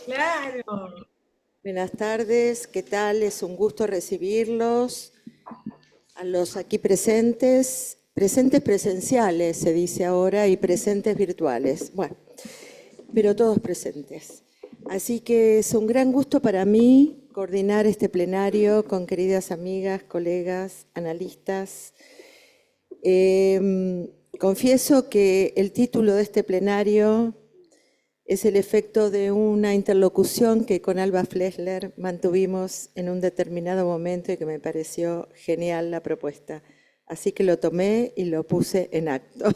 Claro. Buenas tardes, ¿qué tal? Es un gusto recibirlos a los aquí presentes, presentes presenciales se dice ahora y presentes virtuales, bueno, pero todos presentes. Así que es un gran gusto para mí coordinar este plenario con queridas amigas, colegas, analistas. Confieso que el título de este plenario es el efecto de una interlocución que con Alba Flechler mantuvimos en un determinado momento y que me pareció genial la propuesta. Así que lo tomé y lo puse en acto.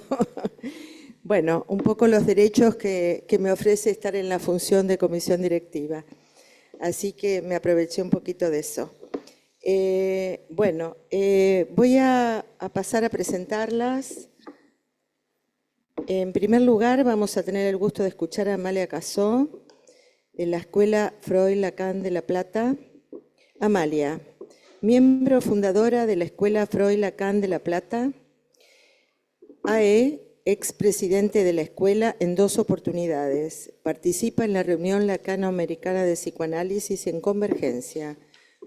Bueno, un poco los derechos que me ofrece estar en la función de comisión directiva. Así que me aproveché un poquito de eso. Voy a pasar a presentarlas. En primer lugar, vamos a tener el gusto de escuchar a Amalia Casó, de la Escuela Freud Lacan de La Plata. Amalia, miembro fundadora de la Escuela Freud Lacan de La Plata, expresidente de la escuela en 2 oportunidades. Participa en la reunión lacano-americana de psicoanálisis en Convergencia,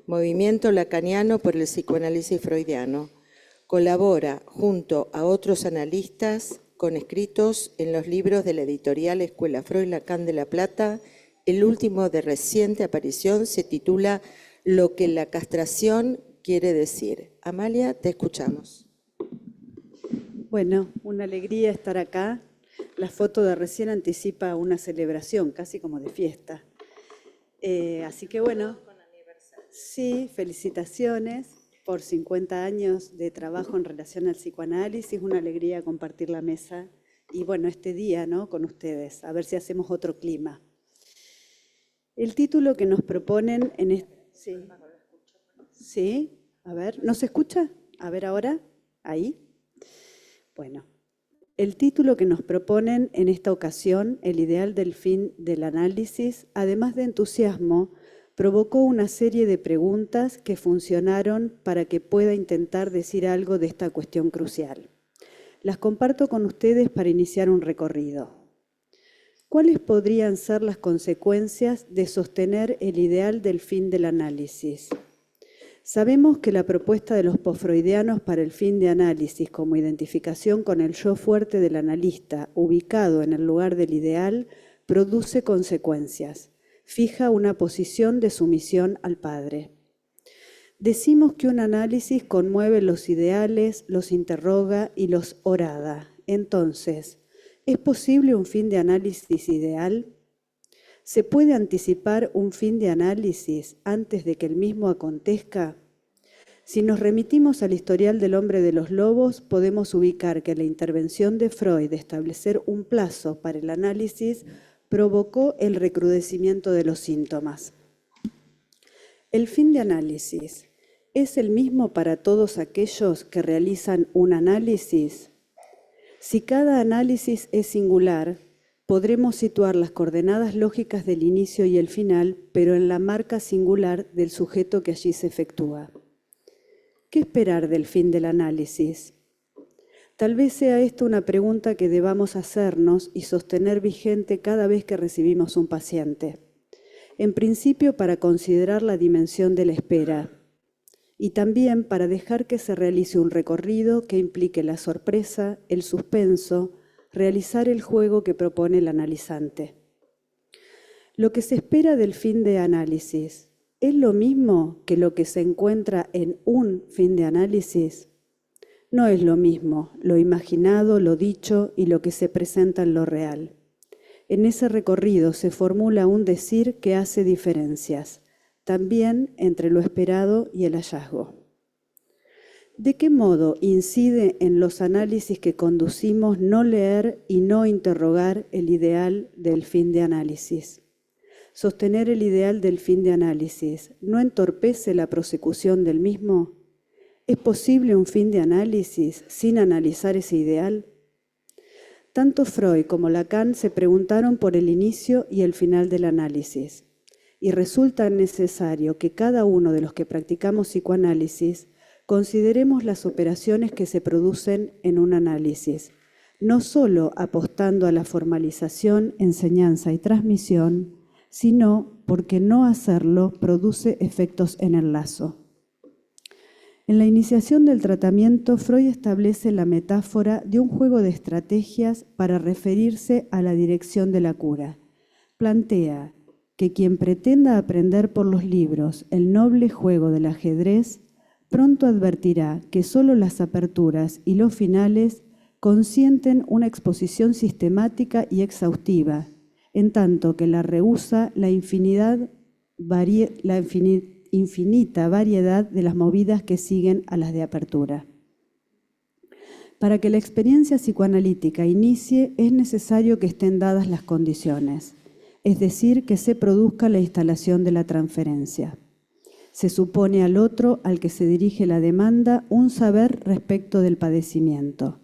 movimiento lacaniano por el psicoanálisis freudiano. Colabora junto a otros analistas con escritos en los libros de la editorial Escuela Freud Lacan de La Plata. El último de reciente aparición se titula Lo que la castración quiere decir. Amalia, te escuchamos. Bueno, una alegría estar acá. La foto de recién anticipa una celebración, casi como de fiesta. Así que bueno, sí, felicitaciones por 50 años de trabajo en relación al psicoanálisis. Una alegría compartir la mesa y bueno, este día, ¿no?, con ustedes, a ver si hacemos otro clima. El título que nos proponen en este... Sí, a ver, ¿no se escucha? A ver ahora, ahí. Bueno, el título que nos proponen en esta ocasión, El ideal del fin del análisis, además de entusiasmo, provocó una serie de preguntas que funcionaron para que pueda intentar decir algo de esta cuestión crucial. Las comparto con ustedes para iniciar un recorrido. ¿Cuáles podrían ser las consecuencias de sostener el ideal del fin del análisis? Sabemos que la propuesta de los posfreudianos para el fin de análisis como identificación con el yo fuerte del analista, ubicado en el lugar del ideal, produce consecuencias. Fija una posición de sumisión al Padre. Decimos que un análisis conmueve los ideales, los interroga y los orada. Entonces, ¿es posible un fin de análisis ideal? ¿Se puede anticipar un fin de análisis antes de que el mismo acontezca? Si nos remitimos al historial del hombre de los lobos, podemos ubicar que la intervención de Freud de establecer un plazo para el análisis provocó el recrudecimiento de los síntomas. El fin de análisis es el mismo para todos aquellos que realizan un análisis. Si cada análisis es singular, podremos situar las coordenadas lógicas del inicio y el final, pero en la marca singular del sujeto que allí se efectúa. ¿Qué esperar del fin del análisis? Tal vez sea esta una pregunta que debamos hacernos y sostener vigente cada vez que recibimos un paciente. En principio, para considerar la dimensión de la espera y también para dejar que se realice un recorrido que implique la sorpresa, el suspenso, realizar el juego que propone el analizante. Lo que se espera del fin de análisis, ¿es lo mismo que lo que se encuentra en un fin de análisis? No es lo mismo lo imaginado, lo dicho y lo que se presenta en lo real. En ese recorrido se formula un decir que hace diferencias, también entre lo esperado y el hallazgo. ¿De qué modo incide en los análisis que conducimos no leer y no interrogar el ideal del fin de análisis? ¿Sostener el ideal del fin de análisis no entorpece la prosecución del mismo? ¿Es posible un fin de análisis sin analizar ese ideal? Tanto Freud como Lacan se preguntaron por el inicio y el final del análisis, y resulta necesario que cada uno de los que practicamos psicoanálisis consideremos las operaciones que se producen en un análisis, no solo apostando a la formalización, enseñanza y transmisión, sino porque no hacerlo produce efectos en el lazo. En la iniciación del tratamiento, Freud establece la metáfora de un juego de estrategias para referirse a la dirección de la cura. Plantea que quien pretenda aprender por los libros el noble juego del ajedrez, pronto advertirá que solo las aperturas y los finales consienten una exposición sistemática y exhaustiva, en tanto que la rehúsa la infinita variedad de las movidas que siguen a las de apertura. Para que la experiencia psicoanalítica inicie, es necesario que estén dadas las condiciones, es decir, que se produzca la instalación de la transferencia. Se supone al otro, al que se dirige la demanda, un saber respecto del padecimiento.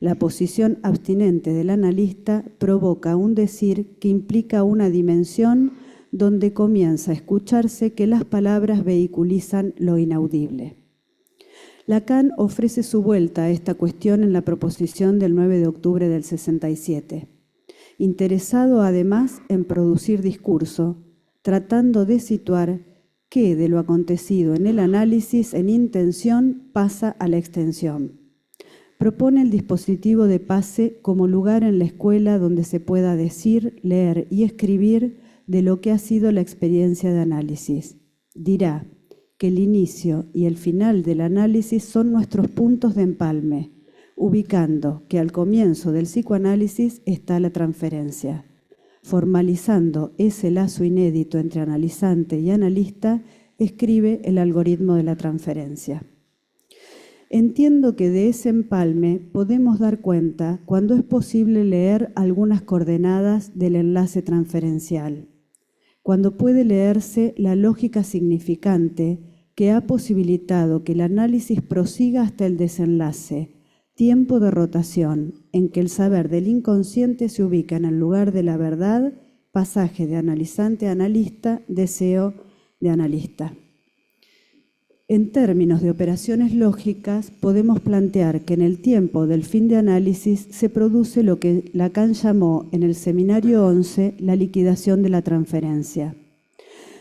La posición abstinente del analista provoca un decir que implica una dimensión donde comienza a escucharse que las palabras vehiculizan lo inaudible. Lacan ofrece su vuelta a esta cuestión en la proposición del 9 de octubre del 67, interesado además en producir discurso, tratando de situar qué de lo acontecido en el análisis en intención pasa a la extensión. Propone el dispositivo de pase como lugar en la escuela donde se pueda decir, leer y escribir de lo que ha sido la experiencia de análisis. Dirá que el inicio y el final del análisis son nuestros puntos de empalme, ubicando que al comienzo del psicoanálisis está la transferencia. Formalizando ese lazo inédito entre analizante y analista, escribe el algoritmo de la transferencia. Entiendo que de ese empalme podemos dar cuenta cuando es posible leer algunas coordenadas del enlace transferencial, cuando puede leerse la lógica significante que ha posibilitado que el análisis prosiga hasta el desenlace, tiempo de rotación en que el saber del inconsciente se ubica en el lugar de la verdad, pasaje de analizante a analista, deseo de analista. En términos de operaciones lógicas, podemos plantear que en el tiempo del fin de análisis se produce lo que Lacan llamó en el Seminario 11 la liquidación de la transferencia.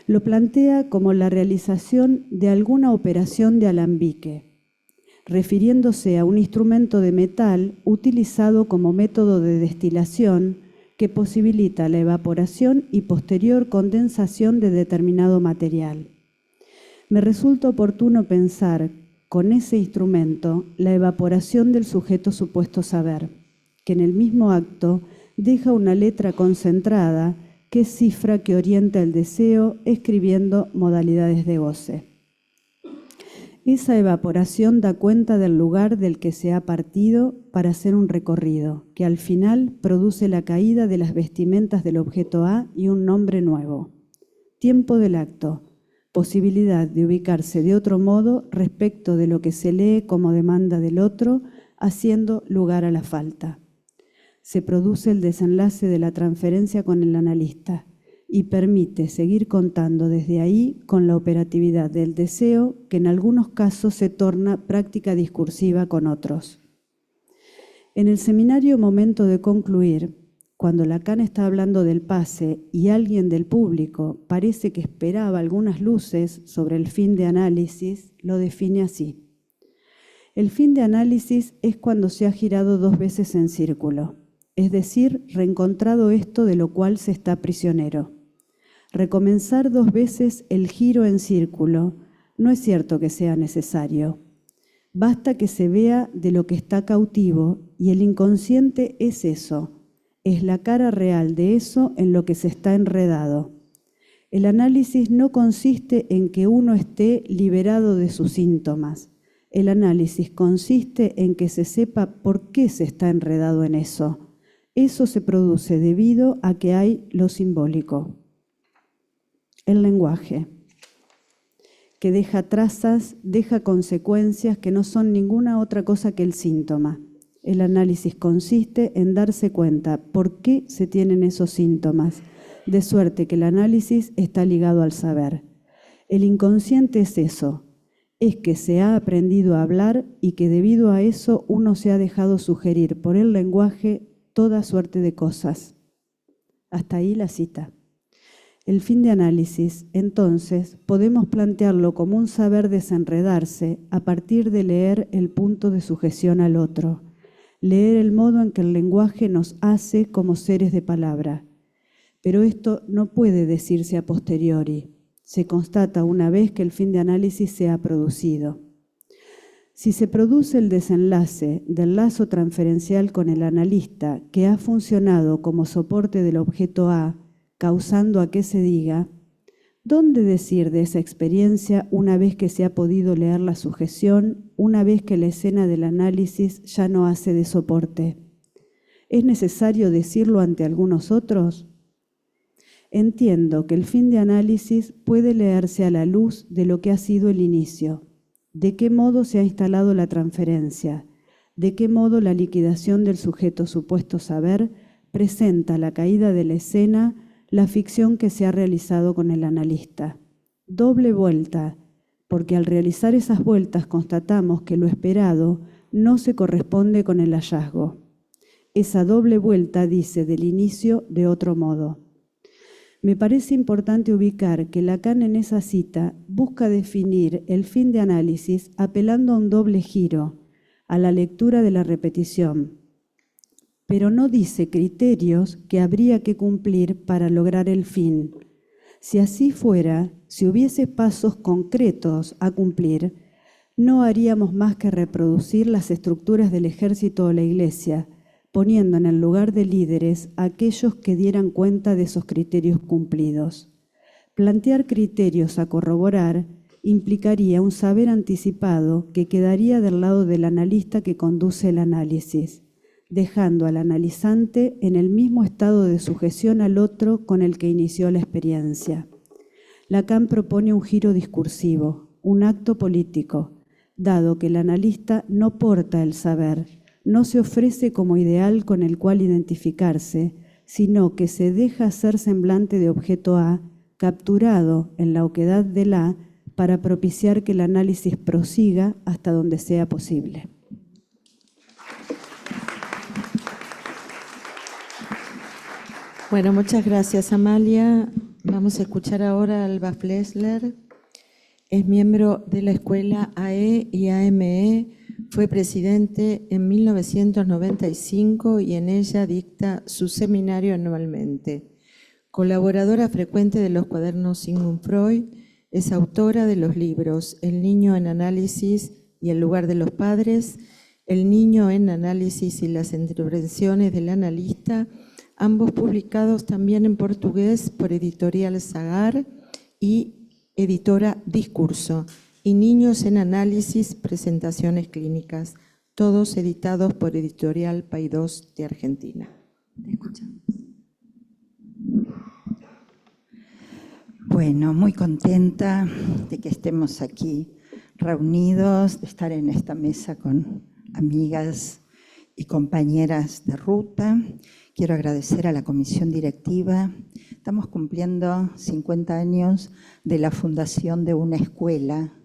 Lo plantea como la realización de alguna operación de alambique, refiriéndose a un instrumento de metal utilizado como método de destilación que posibilita la evaporación y posterior condensación de determinado material. Me resulta oportuno pensar, con ese instrumento, la evaporación del sujeto supuesto saber, que en el mismo acto deja una letra concentrada que es cifra que orienta el deseo, escribiendo modalidades de goce. Esa evaporación da cuenta del lugar del que se ha partido para hacer un recorrido, que al final produce la caída de las vestimentas del objeto A y un nombre nuevo. Tiempo del acto. Posibilidad de ubicarse de otro modo respecto de lo que se lee como demanda del otro, haciendo lugar a la falta. Se produce el desenlace de la transferencia con el analista y permite seguir contando desde ahí con la operatividad del deseo que en algunos casos se torna práctica discursiva con otros. En el seminario Momento de Concluir, cuando Lacan está hablando del pase y alguien del público parece que esperaba algunas luces sobre el fin de análisis, lo define así. El fin de análisis es cuando se ha girado 2 veces en círculo, es decir, reencontrado esto de lo cual se está prisionero. Recomenzar 2 veces el giro en círculo no es cierto que sea necesario. Basta que se vea de lo que está cautivo y el inconsciente es eso. Es la cara real de eso en lo que se está enredado. El análisis no consiste en que uno esté liberado de sus síntomas. El análisis consiste en que se sepa por qué se está enredado en eso. Eso se produce debido a que hay lo simbólico. El lenguaje, que deja trazas, deja consecuencias que no son ninguna otra cosa que el síntoma. El análisis consiste en darse cuenta por qué se tienen esos síntomas, de suerte que el análisis está ligado al saber. El inconsciente es eso, es que se ha aprendido a hablar y que debido a eso uno se ha dejado sugerir por el lenguaje toda suerte de cosas. Hasta ahí la cita. El fin de análisis, entonces, podemos plantearlo como un saber desenredarse a partir de leer el punto de sujeción al otro, leer el modo en que el lenguaje nos hace como seres de palabra. Pero esto no puede decirse a posteriori, se constata una vez que el fin de análisis se ha producido. Si se produce el desenlace del lazo transferencial con el analista que ha funcionado como soporte del objeto A, causando a que se diga, ¿dónde decir de esa experiencia una vez que se ha podido leer la sujeción, una vez que la escena del análisis ya no hace de soporte? ¿Es necesario decirlo ante algunos otros? Entiendo que el fin de análisis puede leerse a la luz de lo que ha sido el inicio, de qué modo se ha instalado la transferencia, de qué modo la liquidación del sujeto supuesto saber presenta la caída de la escena, la ficción que se ha realizado con el analista. Doble vuelta, porque al realizar esas vueltas constatamos que lo esperado no se corresponde con el hallazgo. Esa doble vuelta dice del inicio de otro modo. Me parece importante ubicar que Lacan en esa cita busca definir el fin de análisis apelando a un doble giro, a la lectura de la repetición, pero no dice criterios que habría que cumplir para lograr el fin. Si así fuera, si hubiese pasos concretos a cumplir, no haríamos más que reproducir las estructuras del ejército o la iglesia, poniendo en el lugar de líderes a aquellos que dieran cuenta de esos criterios cumplidos. Plantear criterios a corroborar implicaría un saber anticipado que quedaría del lado del analista que conduce el análisis, dejando al analizante en el mismo estado de sujeción al otro con el que inició la experiencia. Lacan propone un giro discursivo, un acto político, dado que el analista no porta el saber, no se ofrece como ideal con el cual identificarse, sino que se deja ser semblante de objeto A, capturado en la oquedad del A, para propiciar que el análisis prosiga hasta donde sea posible. Bueno, muchas gracias, Amalia. Vamos a escuchar ahora a Alba Flesler. Es miembro de la escuela AE y AME, fue presidente en 1995 y en ella dicta su seminario anualmente. Colaboradora frecuente de los cuadernos Sigmund Freud, es autora de los libros El niño en análisis y el lugar de los padres, El niño en análisis y las intervenciones del analista, ambos publicados también en portugués por Editorial Sagar y Editora Discurso, y Niños en Análisis, Presentaciones Clínicas, todos editados por Editorial Paidós de Argentina. Te escuchamos. Bueno, muy contenta de que estemos aquí reunidos, de estar en esta mesa con amigas y compañeras de ruta. Quiero agradecer a la comisión directiva. Estamos cumpliendo 50 años de la fundación de una escuela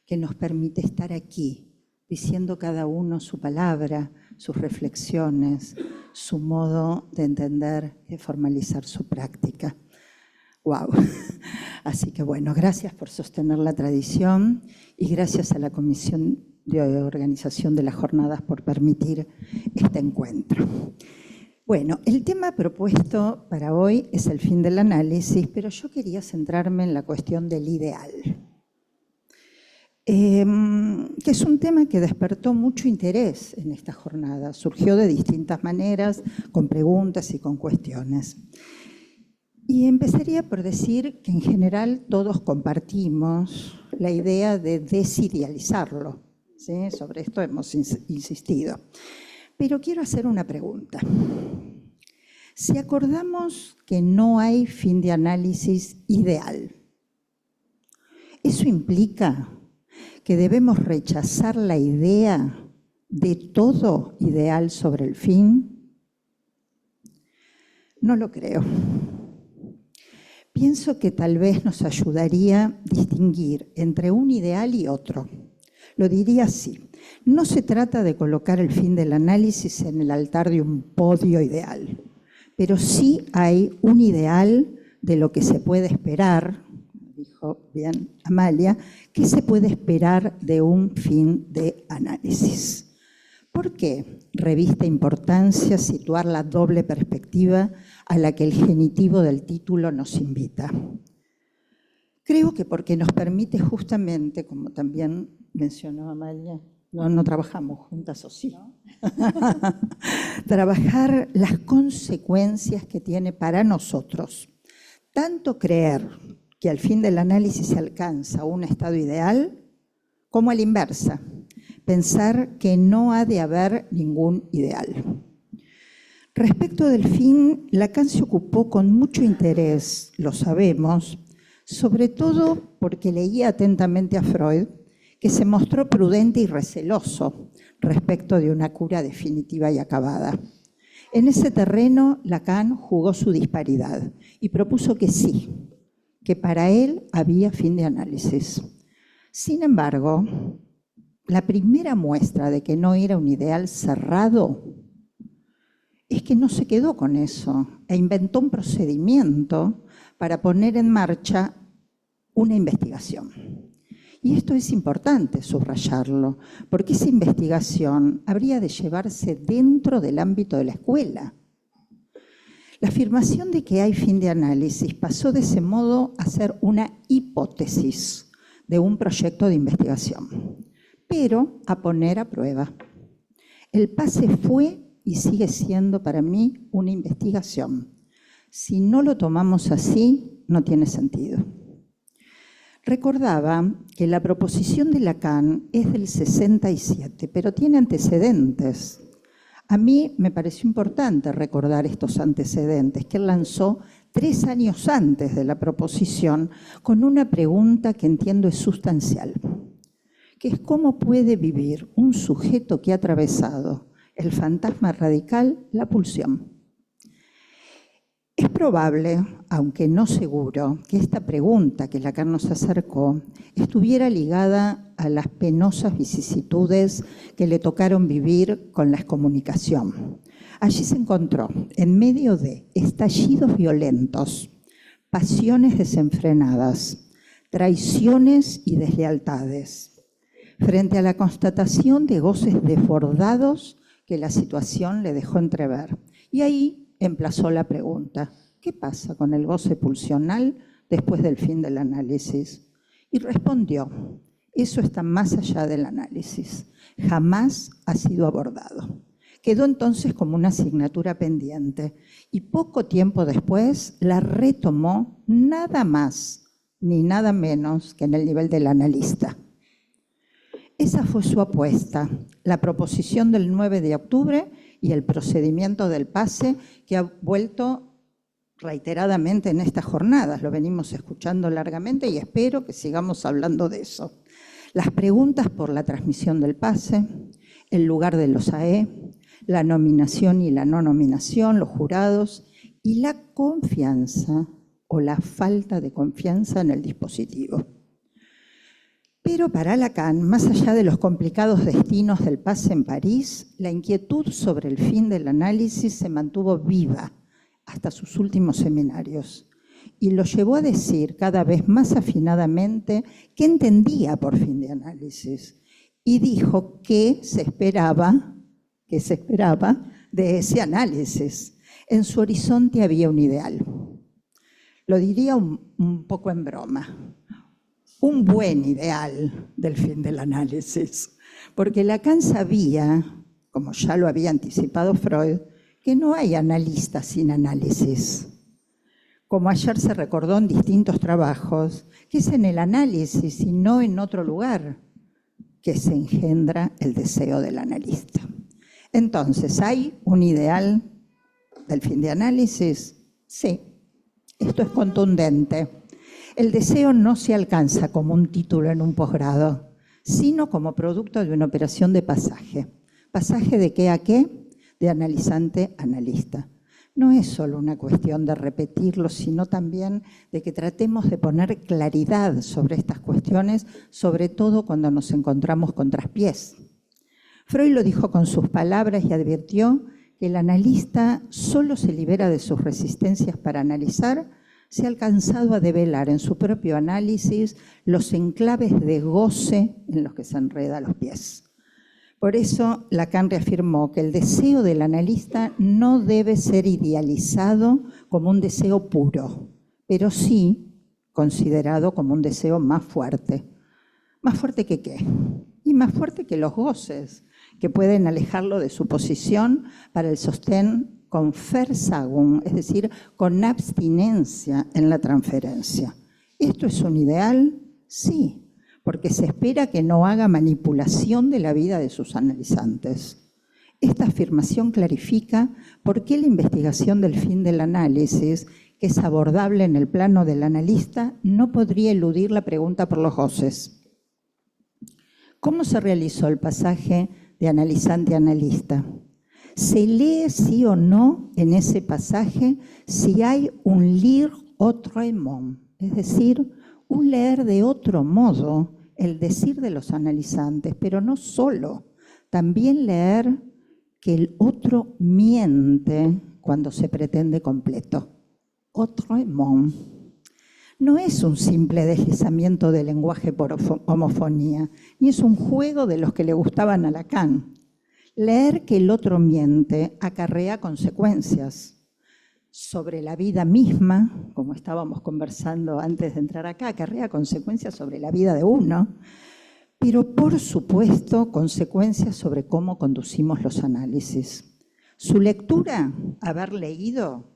que nos permite estar aquí, diciendo cada uno su palabra, sus reflexiones, su modo de entender y de formalizar su práctica. ¡Wow! Así que bueno, gracias por sostener la tradición y gracias a la Comisión de Organización de las Jornadas por permitir este encuentro. Bueno, el tema propuesto para hoy es el fin del análisis, pero yo quería centrarme en la cuestión del ideal, que es un tema que despertó mucho interés en esta jornada. Surgió de distintas maneras, con preguntas y con cuestiones. Y empezaría por decir que en general todos compartimos la idea de desidealizarlo, ¿sí? Sobre esto hemos insistido. Pero quiero hacer una pregunta. Si acordamos que no hay fin de análisis ideal, ¿eso implica que debemos rechazar la idea de todo ideal sobre el fin? No lo creo. Pienso que tal vez nos ayudaría a distinguir entre un ideal y otro. Lo diría así. No se trata de colocar el fin del análisis en el altar de un podio ideal, pero sí hay un ideal de lo que se puede esperar, dijo bien Amalia, ¿qué se puede esperar de un fin de análisis? ¿Por qué reviste importancia situar la doble perspectiva a la que el genitivo del título nos invita? Creo que porque nos permite justamente, como también mencionó Amalia, no trabajamos juntas, ¿o sí? Trabajar las consecuencias que tiene para nosotros. Tanto creer que al fin del análisis se alcanza un estado ideal, como a la inversa, pensar que no ha de haber ningún ideal. Respecto del fin, Lacan se ocupó con mucho interés, lo sabemos, sobre todo porque leía atentamente a Freud, que se mostró prudente y receloso respecto de una cura definitiva y acabada. En ese terreno, Lacan jugó su disparidad y propuso que sí, que para él había fin de análisis. Sin embargo, la primera muestra de que no era un ideal cerrado es que no se quedó con eso e inventó un procedimiento para poner en marcha una investigación. Y esto es importante subrayarlo, porque esa investigación habría de llevarse dentro del ámbito de la escuela. La afirmación de que hay fin de análisis pasó de ese modo a ser una hipótesis de un proyecto de investigación, pero a poner a prueba. El PASE fue y sigue siendo para mí una investigación. Si no lo tomamos así, no tiene sentido. Recordaba que la proposición de Lacan es del 67, pero tiene antecedentes. A mí me pareció importante recordar estos antecedentes que él lanzó 3 años antes de la proposición con una pregunta que entiendo es sustancial, que es cómo puede vivir un sujeto que ha atravesado el fantasma radical, la pulsión. Es probable, aunque no seguro, que esta pregunta que Lacan nos acercó estuviera ligada a las penosas vicisitudes que le tocaron vivir con la excomunicación. Allí se encontró, en medio de estallidos violentos, pasiones desenfrenadas, traiciones y deslealtades, frente a la constatación de goces desbordados que la situación le dejó entrever. Y ahí emplazó la pregunta, ¿qué pasa con el goce pulsional después del fin del análisis? Y respondió, eso está más allá del análisis, jamás ha sido abordado. Quedó entonces como una asignatura pendiente y poco tiempo después la retomó nada más ni nada menos que en el nivel del analista. Esa fue su apuesta, la proposición del 9 de octubre y el procedimiento del PASE que ha vuelto reiteradamente en estas jornadas. Lo venimos escuchando largamente y espero que sigamos hablando de eso. Las preguntas por la transmisión del PASE, el lugar de los AE, la nominación y la no nominación, los jurados y la confianza o la falta de confianza en el dispositivo. Pero para Lacan, más allá de los complicados destinos del PASE en París, la inquietud sobre el fin del análisis se mantuvo viva hasta sus últimos seminarios y lo llevó a decir cada vez más afinadamente qué entendía por fin de análisis y dijo que se esperaba de ese análisis. En su horizonte había un ideal. Lo diría un poco en broma. Un buen ideal del fin del análisis, porque Lacan sabía, como ya lo había anticipado Freud, que no hay analista sin análisis. Como ayer se recordó en distintos trabajos, que es en el análisis y no en otro lugar que se engendra el deseo del analista. Entonces, ¿hay un ideal del fin de análisis? Sí, esto es contundente. El deseo no se alcanza como un título en un posgrado, sino como producto de una operación de pasaje. ¿Pasaje de qué a qué? De analizante a analista. No es solo una cuestión de repetirlo, sino también de que tratemos de poner claridad sobre estas cuestiones, sobre todo cuando nos encontramos con traspiés. Freud lo dijo con sus palabras y advirtió que el analista solo se libera de sus resistencias para analizar se ha alcanzado a develar en su propio análisis los enclaves de goce en los que se enreda los pies. Por eso Lacan reafirmó que el deseo del analista no debe ser idealizado como un deseo puro, pero sí considerado como un deseo más fuerte. ¿Más fuerte que qué? Y más fuerte que los goces, que pueden alejarlo de su posición para el sostén con Versagung, es decir, con abstinencia en la transferencia. ¿Esto es un ideal? Sí, porque se espera que no haga manipulación de la vida de sus analizantes. Esta afirmación clarifica por qué la investigación del fin del análisis, que es abordable en el plano del analista, no podría eludir la pregunta por los goces. ¿Cómo se realizó el pasaje de analizante-analista? Se lee sí o no en ese pasaje si hay un lire autrement, es decir, un leer de otro modo, el decir de los analizantes, pero no solo, también leer que el otro miente cuando se pretende completo. Autrement. No es un simple deslizamiento del lenguaje por homofonía, ni es un juego de los que le gustaban a Lacan. Leer que el otro miente acarrea consecuencias sobre la vida misma, como estábamos conversando antes de entrar acá, acarrea consecuencias sobre la vida de uno, pero por supuesto consecuencias sobre cómo conducimos los análisis. Su lectura, haber leído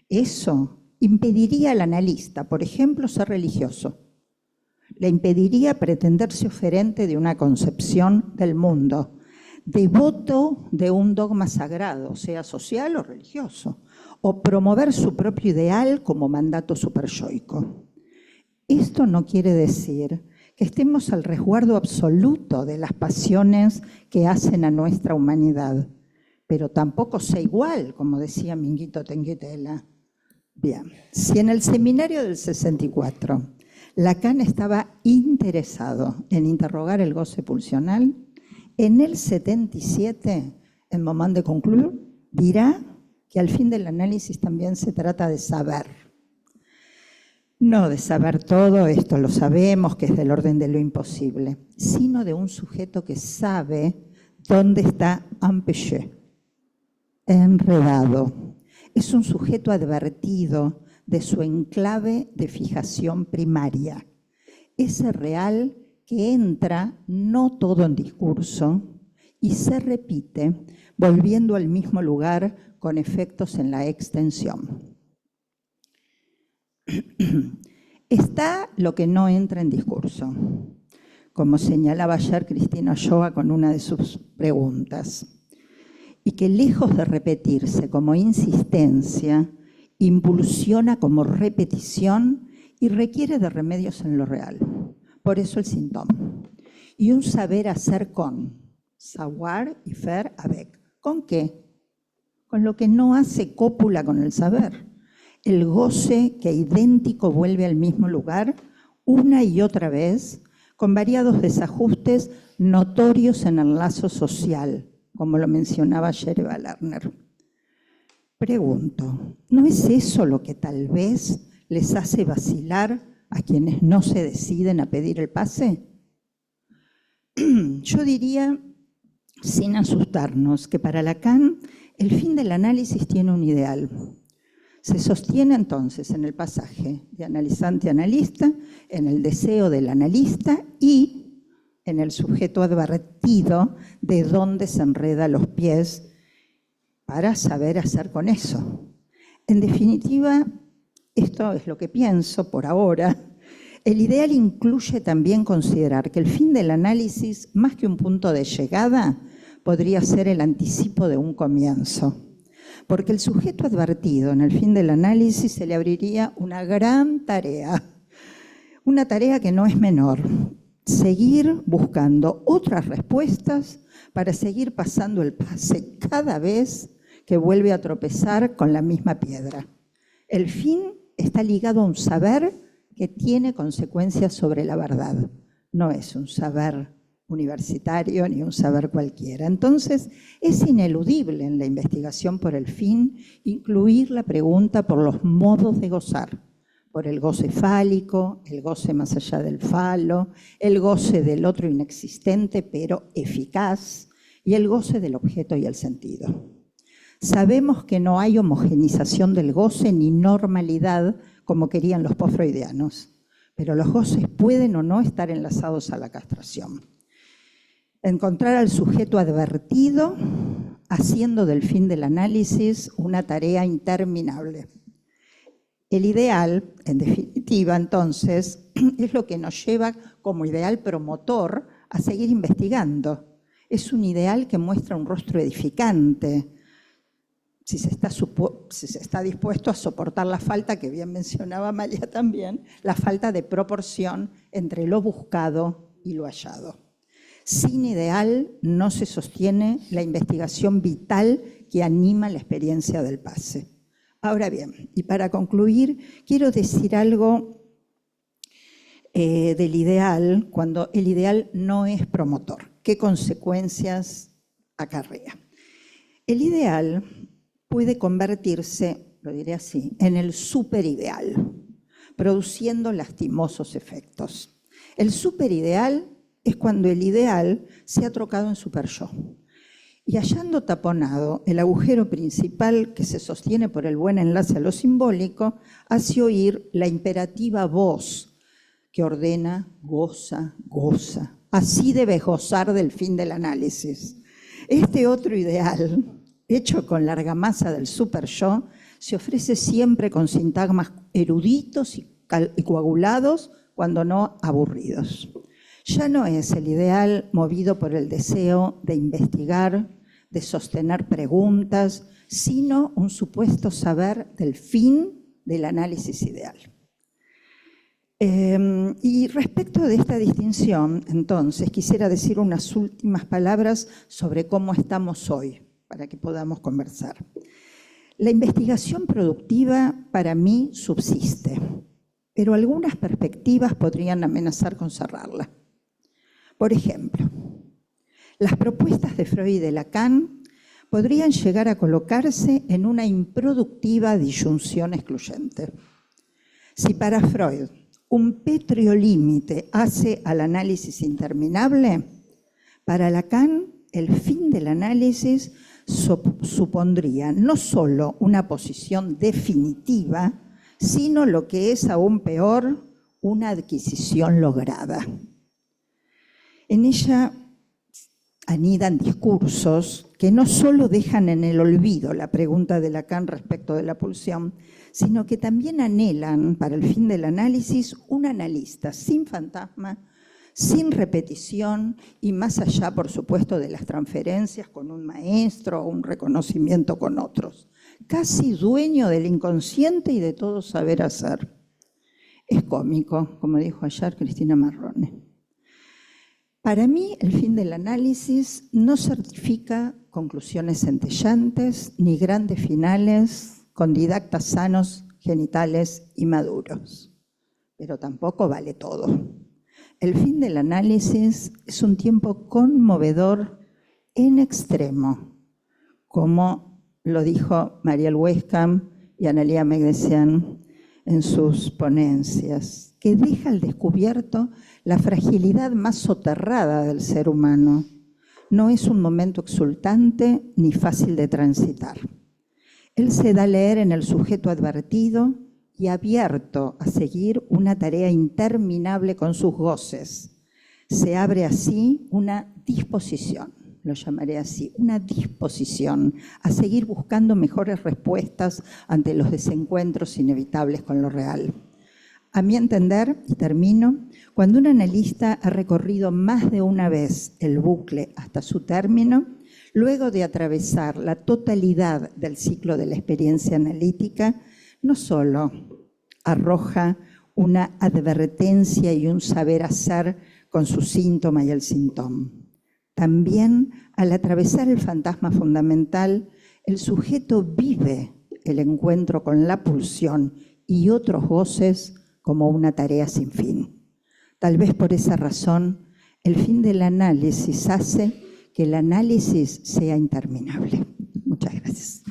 eso, impediría al analista, por ejemplo, ser religioso. Le impediría pretenderse oferente de una concepción del mundo, devoto de un dogma sagrado, sea social o religioso, o promover su propio ideal como mandato superyoico. Esto no quiere decir que estemos al resguardo absoluto de las pasiones que hacen a nuestra humanidad, pero tampoco sea igual, como decía Minguito Tenguetela. Bien, si en el seminario del 64 Lacan estaba interesado en interrogar el goce pulsional, en el 77, en Moment de Conclure, dirá que al fin del análisis también se trata de saber. No de saber todo, esto lo sabemos, que es del orden de lo imposible, sino de un sujeto que sabe dónde está empêché, enredado. Es un sujeto advertido de su enclave de fijación primaria, ese real que entra no todo en discurso y se repite volviendo al mismo lugar con efectos en la extensión. Está lo que no entra en discurso, como señalaba ayer Cristina Ochoa con una de sus preguntas, y que lejos de repetirse como insistencia, impulsiona como repetición y requiere de remedios en lo real. Por eso el síntoma. Y un saber hacer con, savoir y faire avec. ¿Con qué? Con lo que no hace cópula con el saber. El goce que idéntico vuelve al mismo lugar una y otra vez, con variados desajustes notorios en el lazo social, como lo mencionaba ayer Eva Lerner. Pregunto, ¿no es eso lo que tal vez les hace vacilar a quienes no se deciden a pedir el pase? Yo diría, sin asustarnos, que para Lacan el fin del análisis tiene un ideal. Se sostiene entonces en el pasaje de analizante-analista, en el deseo del analista y en el sujeto advertido de dónde se enreda los pies para saber hacer con eso. En definitiva, esto es lo que pienso por ahora. El ideal incluye también considerar que el fin del análisis, más que un punto de llegada, podría ser el anticipo de un comienzo. Porque el sujeto advertido en el fin del análisis se le abriría una gran tarea. Una tarea que no es menor. Seguir buscando otras respuestas para seguir pasando el pase cada vez que vuelve a tropezar con la misma piedra. El fin está ligado a un saber que tiene consecuencias sobre la verdad. No es un saber universitario ni un saber cualquiera. Entonces, es ineludible en la investigación por el fin incluir la pregunta por los modos de gozar, por el goce fálico, el goce más allá del falo, el goce del otro inexistente pero eficaz y el goce del objeto y el sentido. Sabemos que no hay homogenización del goce ni normalidad como querían los post-freudianos, pero los goces pueden o no estar enlazados a la castración. Encontrar al sujeto advertido haciendo del fin del análisis una tarea interminable. El ideal, en definitiva, entonces, es lo que nos lleva como ideal promotor a seguir investigando. Es un ideal que muestra un rostro edificante, si se está dispuesto a soportar la falta, que bien mencionaba Amalia también, la falta de proporción entre lo buscado y lo hallado. Sin ideal no se sostiene la investigación vital que anima la experiencia del pase. Ahora bien, y para concluir, quiero decir algo del ideal, cuando el ideal no es promotor. ¿Qué consecuencias acarrea? El ideal puede convertirse, lo diré así, en el superideal, produciendo lastimosos efectos. El superideal es cuando el ideal se ha trocado en superyo. Y hallando taponado el agujero principal que se sostiene por el buen enlace a lo simbólico, hace oír la imperativa voz que ordena, goza, goza. Así debes gozar del fin del análisis. Este otro ideal, hecho con la argamasa del superyo, se ofrece siempre con sintagmas eruditos y coagulados, cuando no aburridos. Ya no es el ideal movido por el deseo de investigar, de sostener preguntas, sino un supuesto saber del fin del análisis ideal. Y respecto de esta distinción, entonces, quisiera decir unas últimas palabras sobre cómo estamos hoy, para que podamos conversar. La investigación productiva, para mí, subsiste, pero algunas perspectivas podrían amenazar con cerrarla. Por ejemplo, las propuestas de Freud y de Lacan podrían llegar a colocarse en una improductiva disyunción excluyente. Si para Freud un pétreo límite hace al análisis interminable, para Lacan el fin del análisis supondría no solo una posición definitiva, sino lo que es aún peor, una adquisición lograda. En ella anidan discursos que no solo dejan en el olvido la pregunta de Lacan respecto de la pulsión, sino que también anhelan, para el fin del análisis, un analista sin fantasma, sin repetición y más allá, por supuesto, de las transferencias con un maestro o un reconocimiento con otros. Casi dueño del inconsciente y de todo saber hacer. Es cómico, como dijo ayer Cristina Marrone. Para mí, el fin del análisis no certifica conclusiones centellantes ni grandes finales con didactas sanos, genitales y maduros. Pero tampoco vale todo. El fin del análisis es un tiempo conmovedor en extremo, como lo dijo Mariel Westcamp y Analia Megrecian en sus ponencias, que deja al descubierto la fragilidad más soterrada del ser humano. No es un momento exultante ni fácil de transitar. Él se da a leer en el sujeto advertido y abierto a seguir una tarea interminable con sus goces. Se abre así una disposición, lo llamaré así, una disposición a seguir buscando mejores respuestas ante los desencuentros inevitables con lo real. A mi entender, y termino, cuando un analista ha recorrido más de una vez el bucle hasta su término, luego de atravesar la totalidad del ciclo de la experiencia analítica, no solo arroja una advertencia y un saber hacer con su síntoma y el síntoma. También, al atravesar el fantasma fundamental, el sujeto vive el encuentro con la pulsión y otros goces como una tarea sin fin. Tal vez por esa razón, el fin del análisis hace que el análisis sea interminable. Muchas gracias.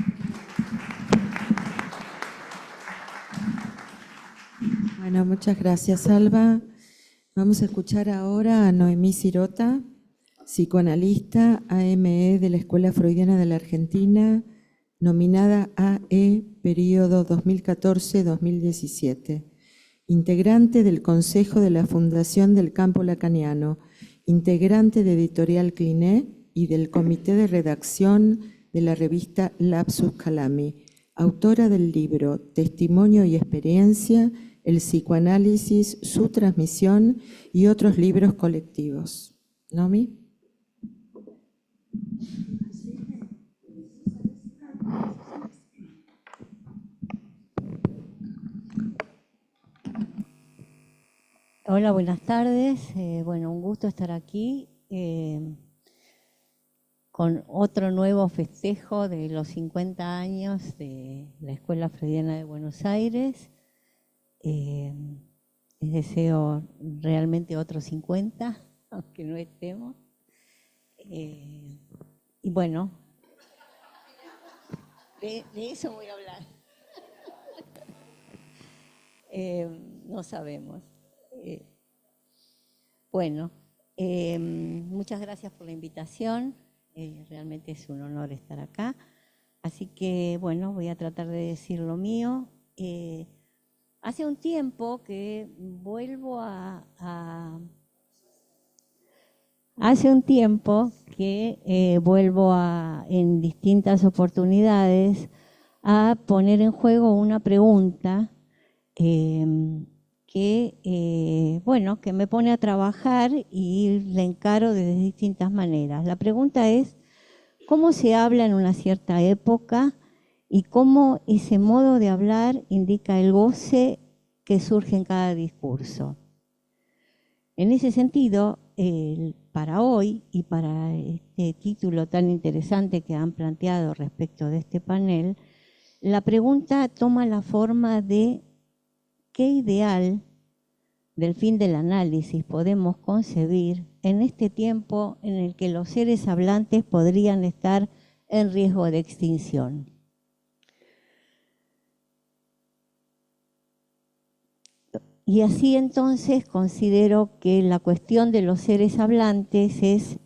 Bueno, muchas gracias, Alba. Vamos a escuchar ahora a Noemí Sirota, psicoanalista AME de la Escuela Freudiana de la Argentina, nominada AE periodo 2014-2017, integrante del Consejo de la Fundación del Campo Lacaniano, integrante de Editorial Cliné y del Comité de Redacción de la revista Lapsus Calami, autora del libro Testimonio y Experiencia, el psicoanálisis, su transmisión y otros libros colectivos. ¿Nomi? Hola, buenas tardes. Bueno, un gusto estar aquí con otro nuevo festejo de los 50 años de la Escuela Freudiana de Buenos Aires. Les deseo realmente otros 50, aunque no estemos. Y bueno, de eso voy a hablar. No sabemos. Bueno, muchas gracias por la invitación. Realmente es un honor estar acá. Así que, bueno, voy a tratar de decir lo mío. Hace un tiempo que vuelvo en distintas oportunidades a poner en juego una pregunta que me pone a trabajar y la encaro de distintas maneras. La pregunta es, ¿cómo se habla en una cierta época y cómo ese modo de hablar indica el goce que surge en cada discurso? En ese sentido, para hoy y para este título tan interesante que han planteado respecto de este panel, la pregunta toma la forma de ¿qué ideal del fin del análisis podemos concebir en este tiempo en el que los seres hablantes podrían estar en riesgo de extinción? Y así entonces considero que la cuestión de los seres hablantes es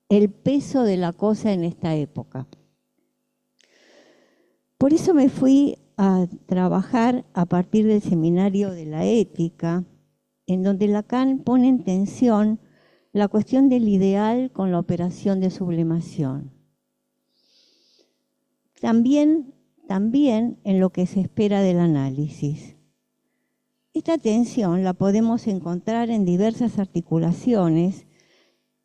el peso de la cosa en esta época. Por eso me fui a trabajar a partir del seminario de la ética, en donde Lacan pone en tensión la cuestión del ideal con la operación de sublimación. También en lo que se espera del análisis. Esta tensión la podemos encontrar en diversas articulaciones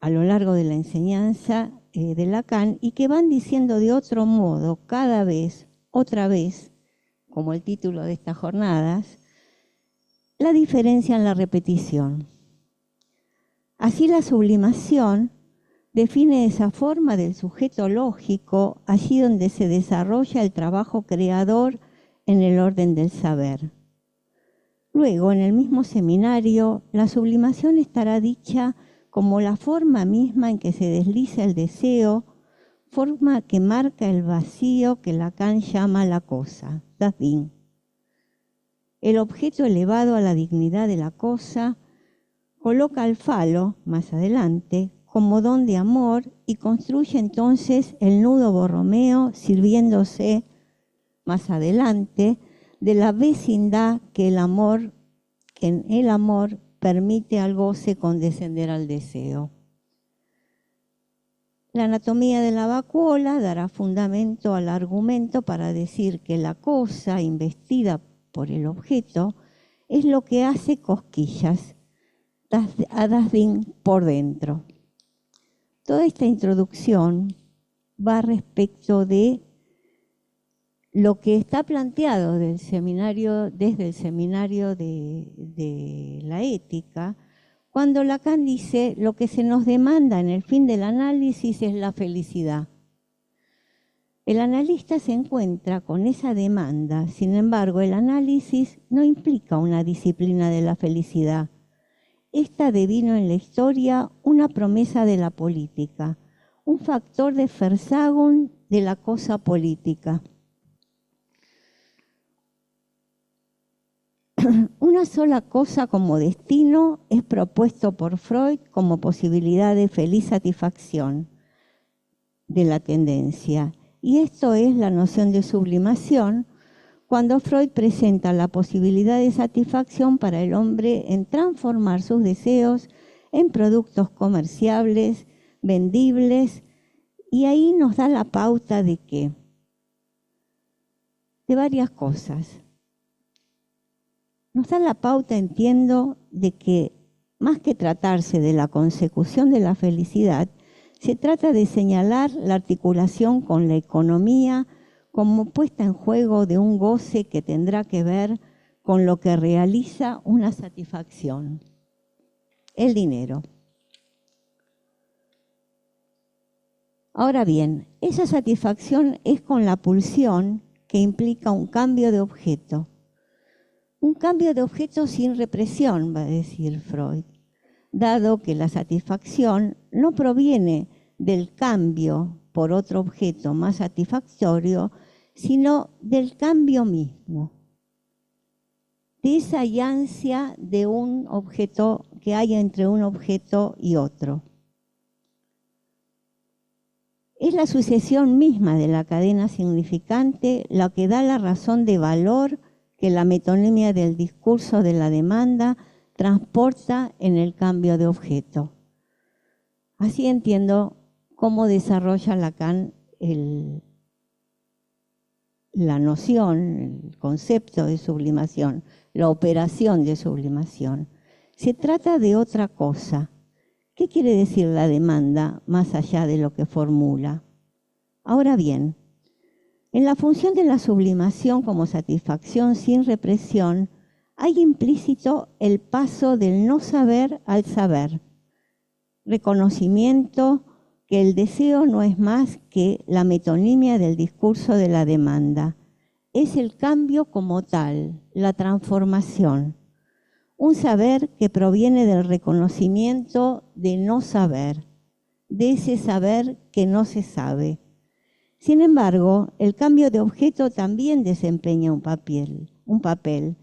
a lo largo de la enseñanza de Lacan y que van diciendo de otro modo cada vez, otra vez, como el título de estas jornadas, la diferencia en la repetición. Así la sublimación define esa forma del sujeto lógico allí donde se desarrolla el trabajo creador en el orden del saber. Luego, en el mismo seminario, la sublimación estará dicha como la forma misma en que se desliza el deseo, forma que marca el vacío que Lacan llama la cosa, das Ding. El objeto elevado a la dignidad de la cosa coloca al falo, más adelante, como don de amor y construye entonces el nudo borromeo sirviéndose, más adelante, de la vecindad que en el amor permite al goce condescender al deseo. La anatomía de la vacuola dará fundamento al argumento para decir que la cosa investida por el objeto es lo que hace cosquillas a das Ding por dentro. Toda esta introducción va respecto de lo que está planteado desde el seminario de la ética, cuando Lacan dice lo que se nos demanda en el fin del análisis es la felicidad. El analista se encuentra con esa demanda, sin embargo, el análisis no implica una disciplina de la felicidad. Esta devino en la historia una promesa de la política, un factor de Versagung de la cosa política. Una sola cosa como destino es propuesto por Freud como posibilidad de feliz satisfacción de la tendencia. Y esto es la noción de sublimación, cuando Freud presenta la posibilidad de satisfacción para el hombre en transformar sus deseos en productos comerciables, vendibles, y ahí nos da la pauta de qué, de varias cosas. Nos da la pauta, entiendo, de que más que tratarse de la consecución de la felicidad, se trata de señalar la articulación con la economía como puesta en juego de un goce que tendrá que ver con lo que realiza una satisfacción, el dinero. Ahora bien, esa satisfacción es con la pulsión que implica un cambio de objeto. Un cambio de objeto sin represión, va a decir Freud, dado que la satisfacción no proviene del cambio por otro objeto más satisfactorio, sino del cambio mismo, de esa ansia de un objeto que hay entre un objeto y otro. Es la sucesión misma de la cadena significante la que da la razón de valor que la metonimia del discurso de la demanda transporta en el cambio de objeto. Así entiendo cómo desarrolla Lacan la noción, el concepto de sublimación, la operación de sublimación. Se trata de otra cosa. ¿Qué quiere decir la demanda más allá de lo que formula? Ahora bien, en la función de la sublimación como satisfacción sin represión, hay implícito el paso del no saber al saber, reconocimiento que el deseo no es más que la metonimia del discurso de la demanda. Es el cambio como tal, la transformación. Un saber que proviene del reconocimiento de no saber, de ese saber que no se sabe. Sin embargo, el cambio de objeto también desempeña un papel.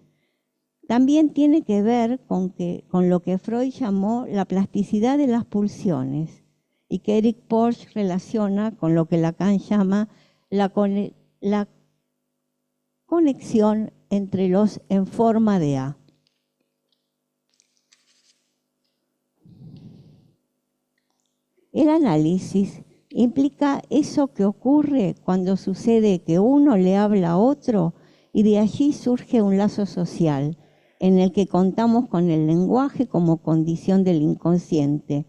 También tiene que ver con lo que Freud llamó la plasticidad de las pulsiones y que Eric Porsche relaciona con lo que Lacan llama la conexión entre los en forma de A. El análisis implica eso que ocurre cuando sucede que uno le habla a otro y de allí surge un lazo social en el que contamos con el lenguaje como condición del inconsciente.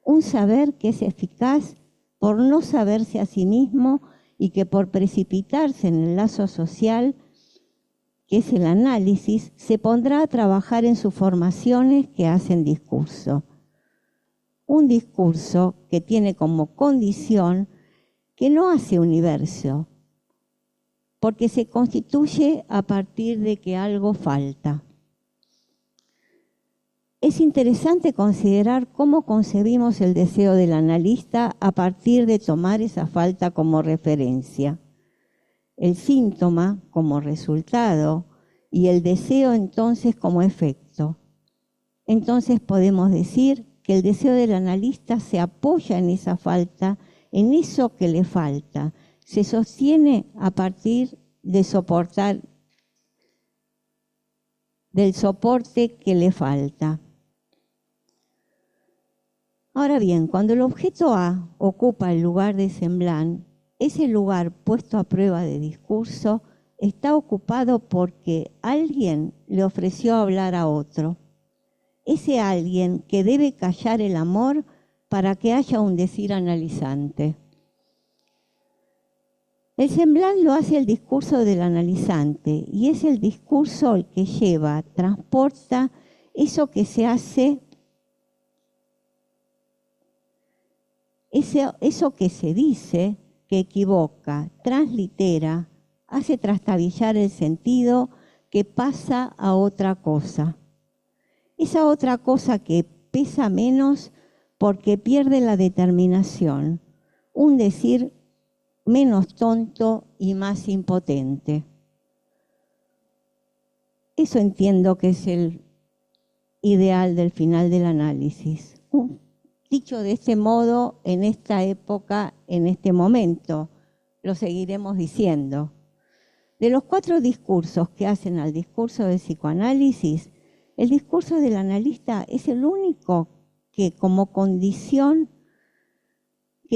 Un saber que es eficaz por no saberse a sí mismo y que por precipitarse en el lazo social, que es el análisis, se pondrá a trabajar en sus formaciones que hacen discurso. Un discurso que tiene como condición que no hace universo, porque se constituye a partir de que algo falta. Es interesante considerar cómo concebimos el deseo del analista a partir de tomar esa falta como referencia, el síntoma como resultado y el deseo entonces como efecto. Entonces podemos decir que el deseo del analista se apoya en esa falta, en eso que le falta, se sostiene a partir de del soporte que le falta. Ahora bien, cuando el objeto A ocupa el lugar de Semblán, ese lugar puesto a prueba de discurso está ocupado porque alguien le ofreció hablar a otro. Ese alguien que debe callar el amor para que haya un decir analizante. El Semblán lo hace el discurso del analizante y es el discurso el que lleva, transporta eso que se hace, eso que se dice, que equivoca, translitera, hace trastabillar el sentido que pasa a otra cosa. Esa otra cosa que pesa menos porque pierde la determinación, un decir menos tonto y más impotente. Eso entiendo que es el ideal del final del análisis. Dicho de este modo, en esta época, en este momento, lo seguiremos diciendo. De los 4 discursos que hacen al discurso del psicoanálisis, el discurso del analista es el único que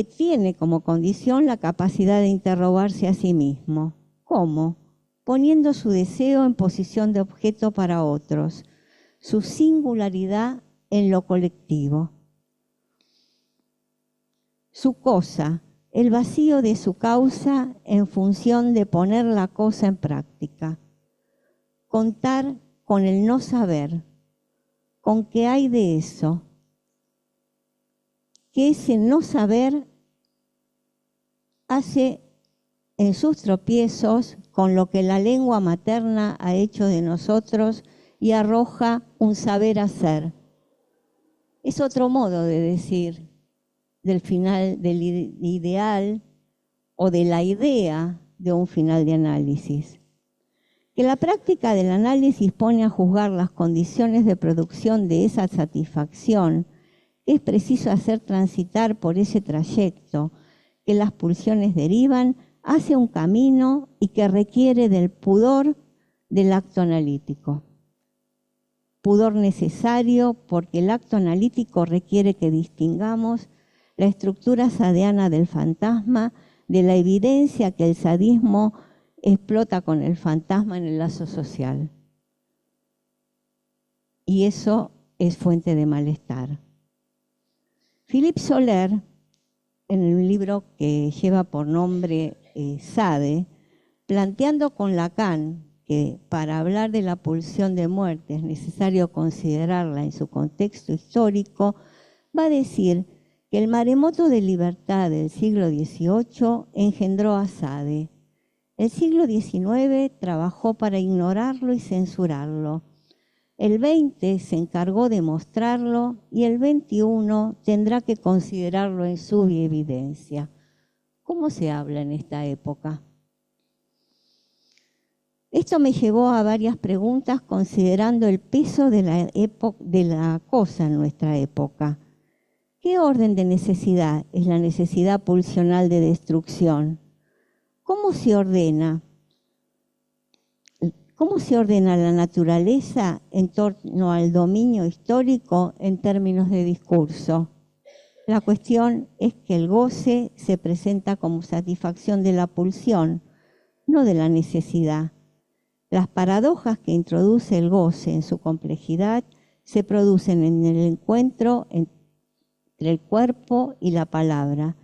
tiene como condición la capacidad de interrogarse a sí mismo. ¿Cómo? Poniendo su deseo en posición de objeto para otros, su singularidad en lo colectivo. Su cosa, el vacío de su causa en función de poner la cosa en práctica. Contar con el no saber, con qué hay de eso, que ese no saber hace en sus tropiezos con lo que la lengua materna ha hecho de nosotros y arroja un saber hacer. Es otro modo de decir del final del ideal o de la idea de un final de análisis. Que la práctica del análisis pone a juzgar las condiciones de producción de esa satisfacción, es preciso hacer transitar por ese trayecto que las pulsiones derivan hacia un camino y que requiere del pudor del acto analítico. Pudor necesario porque el acto analítico requiere que distingamos la estructura sadiana del fantasma de la evidencia que el sadismo explota con el fantasma en el lazo social. Y eso es fuente de malestar. Philippe Soler, en el libro que lleva por nombre Sade, planteando con Lacan que para hablar de la pulsión de muerte es necesario considerarla en su contexto histórico, va a decir que el maremoto de libertad del siglo XVIII engendró a Sade. El siglo XIX trabajó para ignorarlo y censurarlo. El XX se encargó de mostrarlo y el XXI tendrá que considerarlo en su evidencia. ¿Cómo se habla en esta época? Esto me llevó a varias preguntas considerando el peso de la cosa en nuestra época. ¿Qué orden de necesidad es la necesidad pulsional de destrucción? ¿Cómo se ordena? ¿Cómo se ordena la naturaleza en torno al dominio histórico en términos de discurso? La cuestión es que el goce se presenta como satisfacción de la pulsión, no de la necesidad. Las paradojas que introduce el goce en su complejidad se producen en el encuentro entre el cuerpo y la palabra,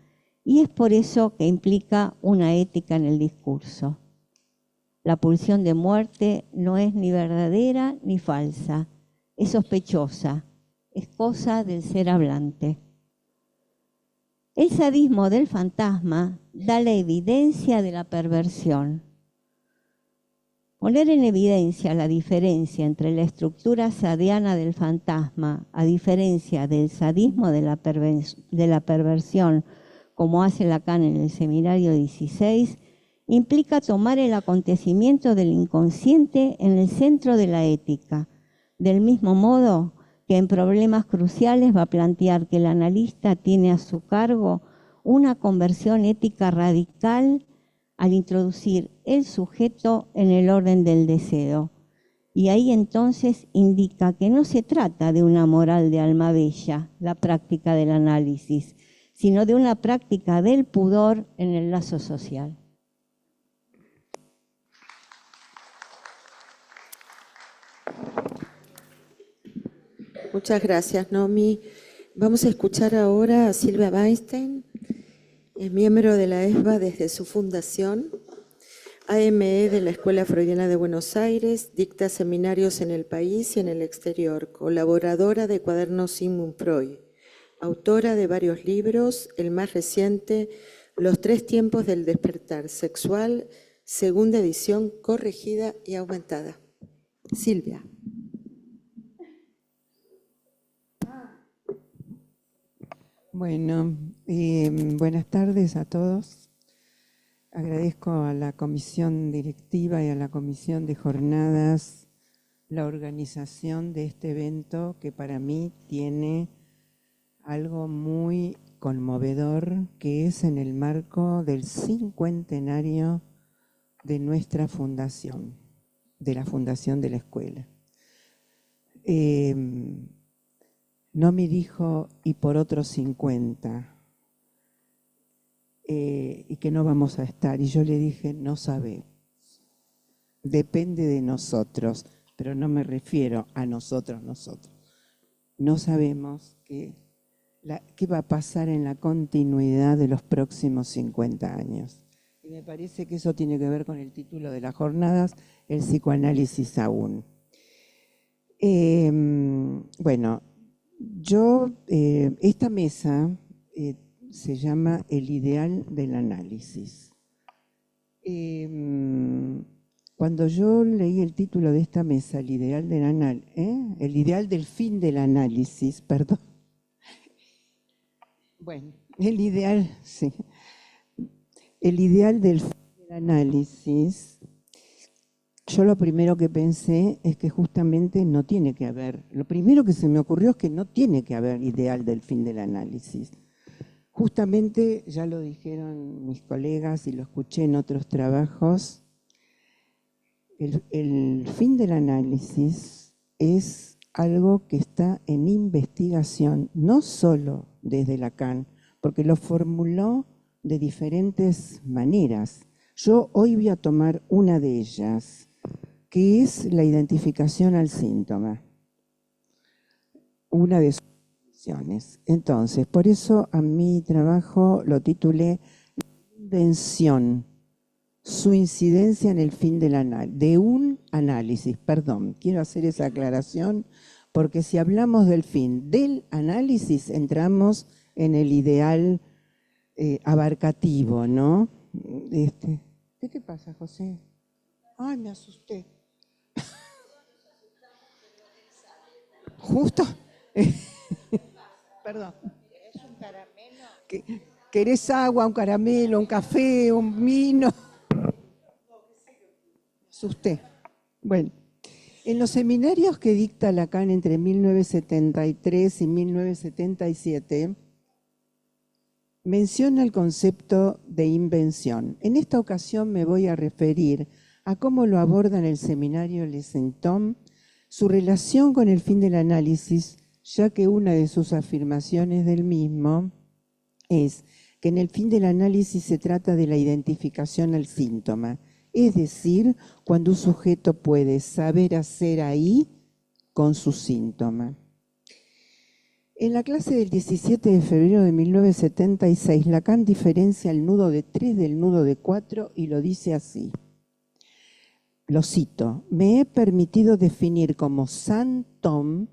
y es por eso que implica una ética en el discurso. La pulsión de muerte no es ni verdadera ni falsa, es sospechosa, es cosa del ser hablante. El sadismo del fantasma da la evidencia de la perversión. Poner en evidencia la diferencia entre la estructura sadiana del fantasma, a diferencia del sadismo de la perversión, como hace Lacan en el Seminario 16, implica tomar el acontecimiento del inconsciente en el centro de la ética, del mismo modo que en problemas cruciales va a plantear que el analista tiene a su cargo una conversión ética radical al introducir el sujeto en el orden del deseo. Y ahí entonces indica que no se trata de una moral de alma bella, la práctica del análisis, sino de una práctica del pudor en el lazo social. Muchas gracias, Nomi. Vamos a escuchar ahora a Silvia Weinstein, es miembro de la ESBA desde su fundación, AME de la Escuela Freudiana de Buenos Aires, dicta seminarios en el país y en el exterior, colaboradora de Cuadernos Sigmund Freud, autora de varios libros, el más reciente, Los 3 tiempos del despertar sexual, segunda edición corregida y aumentada. Silvia. Bueno, buenas tardes a todos. Agradezco a la comisión directiva y a la comisión de jornadas la organización de este evento que para mí tiene algo muy conmovedor, que es en el marco del 50º de nuestra fundación, de la fundación de la escuela. No me dijo, y por otros 50, y que no vamos a estar. Y yo le dije, no sabemos. Depende de nosotros, pero no me refiero a nosotros. No sabemos qué va a pasar en la continuidad de los próximos 50 años. Y me parece que eso tiene que ver con el título de las jornadas, el psicoanálisis aún. Bueno, esta mesa se llama El ideal del análisis. Cuando yo leí el título de esta mesa, el ideal del fin del análisis, perdón. Bueno, el ideal del fin del análisis, yo lo primero que pensé es que justamente no tiene que haber, lo primero que se me ocurrió es que no tiene que haber ideal del fin del análisis. Justamente, ya lo dijeron mis colegas y lo escuché en otros trabajos, el fin del análisis es algo que está en investigación, no solo desde Lacan, porque lo formuló de diferentes maneras. Yo hoy voy a tomar una de ellas, que es la identificación al síntoma. Una de sus definiciones. Entonces, por eso a mi trabajo lo titulé Invención, su incidencia en el fin de un análisis. Perdón, quiero hacer esa aclaración, porque si hablamos del fin del análisis, entramos en el ideal abarcativo, ¿no? ¿Qué te pasa, José? Ay, me asusté. Justo. Perdón. ¿Querés un caramelo? ¿Querés agua, un caramelo, un café, un vino? Me asusté. Bueno, en los seminarios que dicta Lacan entre 1973 y 1977, menciona el concepto de invención. En esta ocasión me voy a referir a cómo lo aborda en el seminario Les Symptômes, su relación con el fin del análisis, ya que una de sus afirmaciones del mismo es que en el fin del análisis se trata de la identificación al síntoma, es decir, cuando un sujeto puede saber hacer ahí con su síntoma. En la clase del 17 de febrero de 1976, Lacan diferencia el nudo de 3 del nudo de 4 y lo dice así. Lo cito: me he permitido definir como symptôme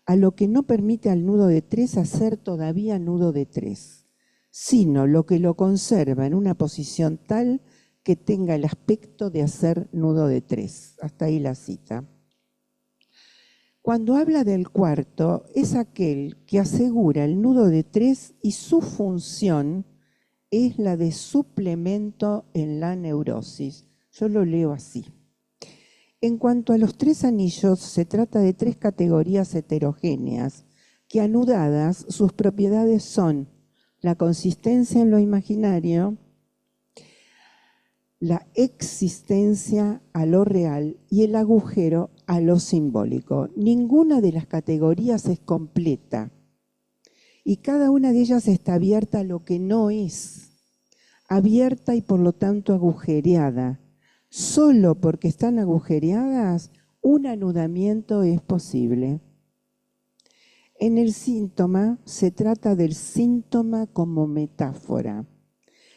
a lo que no permite al nudo de 3 hacer todavía nudo de 3, sino lo que lo conserva en una posición tal que tenga el aspecto de hacer nudo de 3. Hasta ahí la cita. Cuando habla del cuarto, es aquel que asegura el nudo de 3 y su función es la de suplemento en la neurosis. Yo lo leo así. En cuanto a los 3 anillos, se trata de 3 categorías heterogéneas que anudadas sus propiedades son la consistencia en lo imaginario, la existencia a lo real y el agujero a lo simbólico. Ninguna de las categorías es completa y cada una de ellas está abierta a lo que no es, abierta y por lo tanto agujereada. Solo porque están agujereadas, un anudamiento es posible. En el síntoma se trata del síntoma como metáfora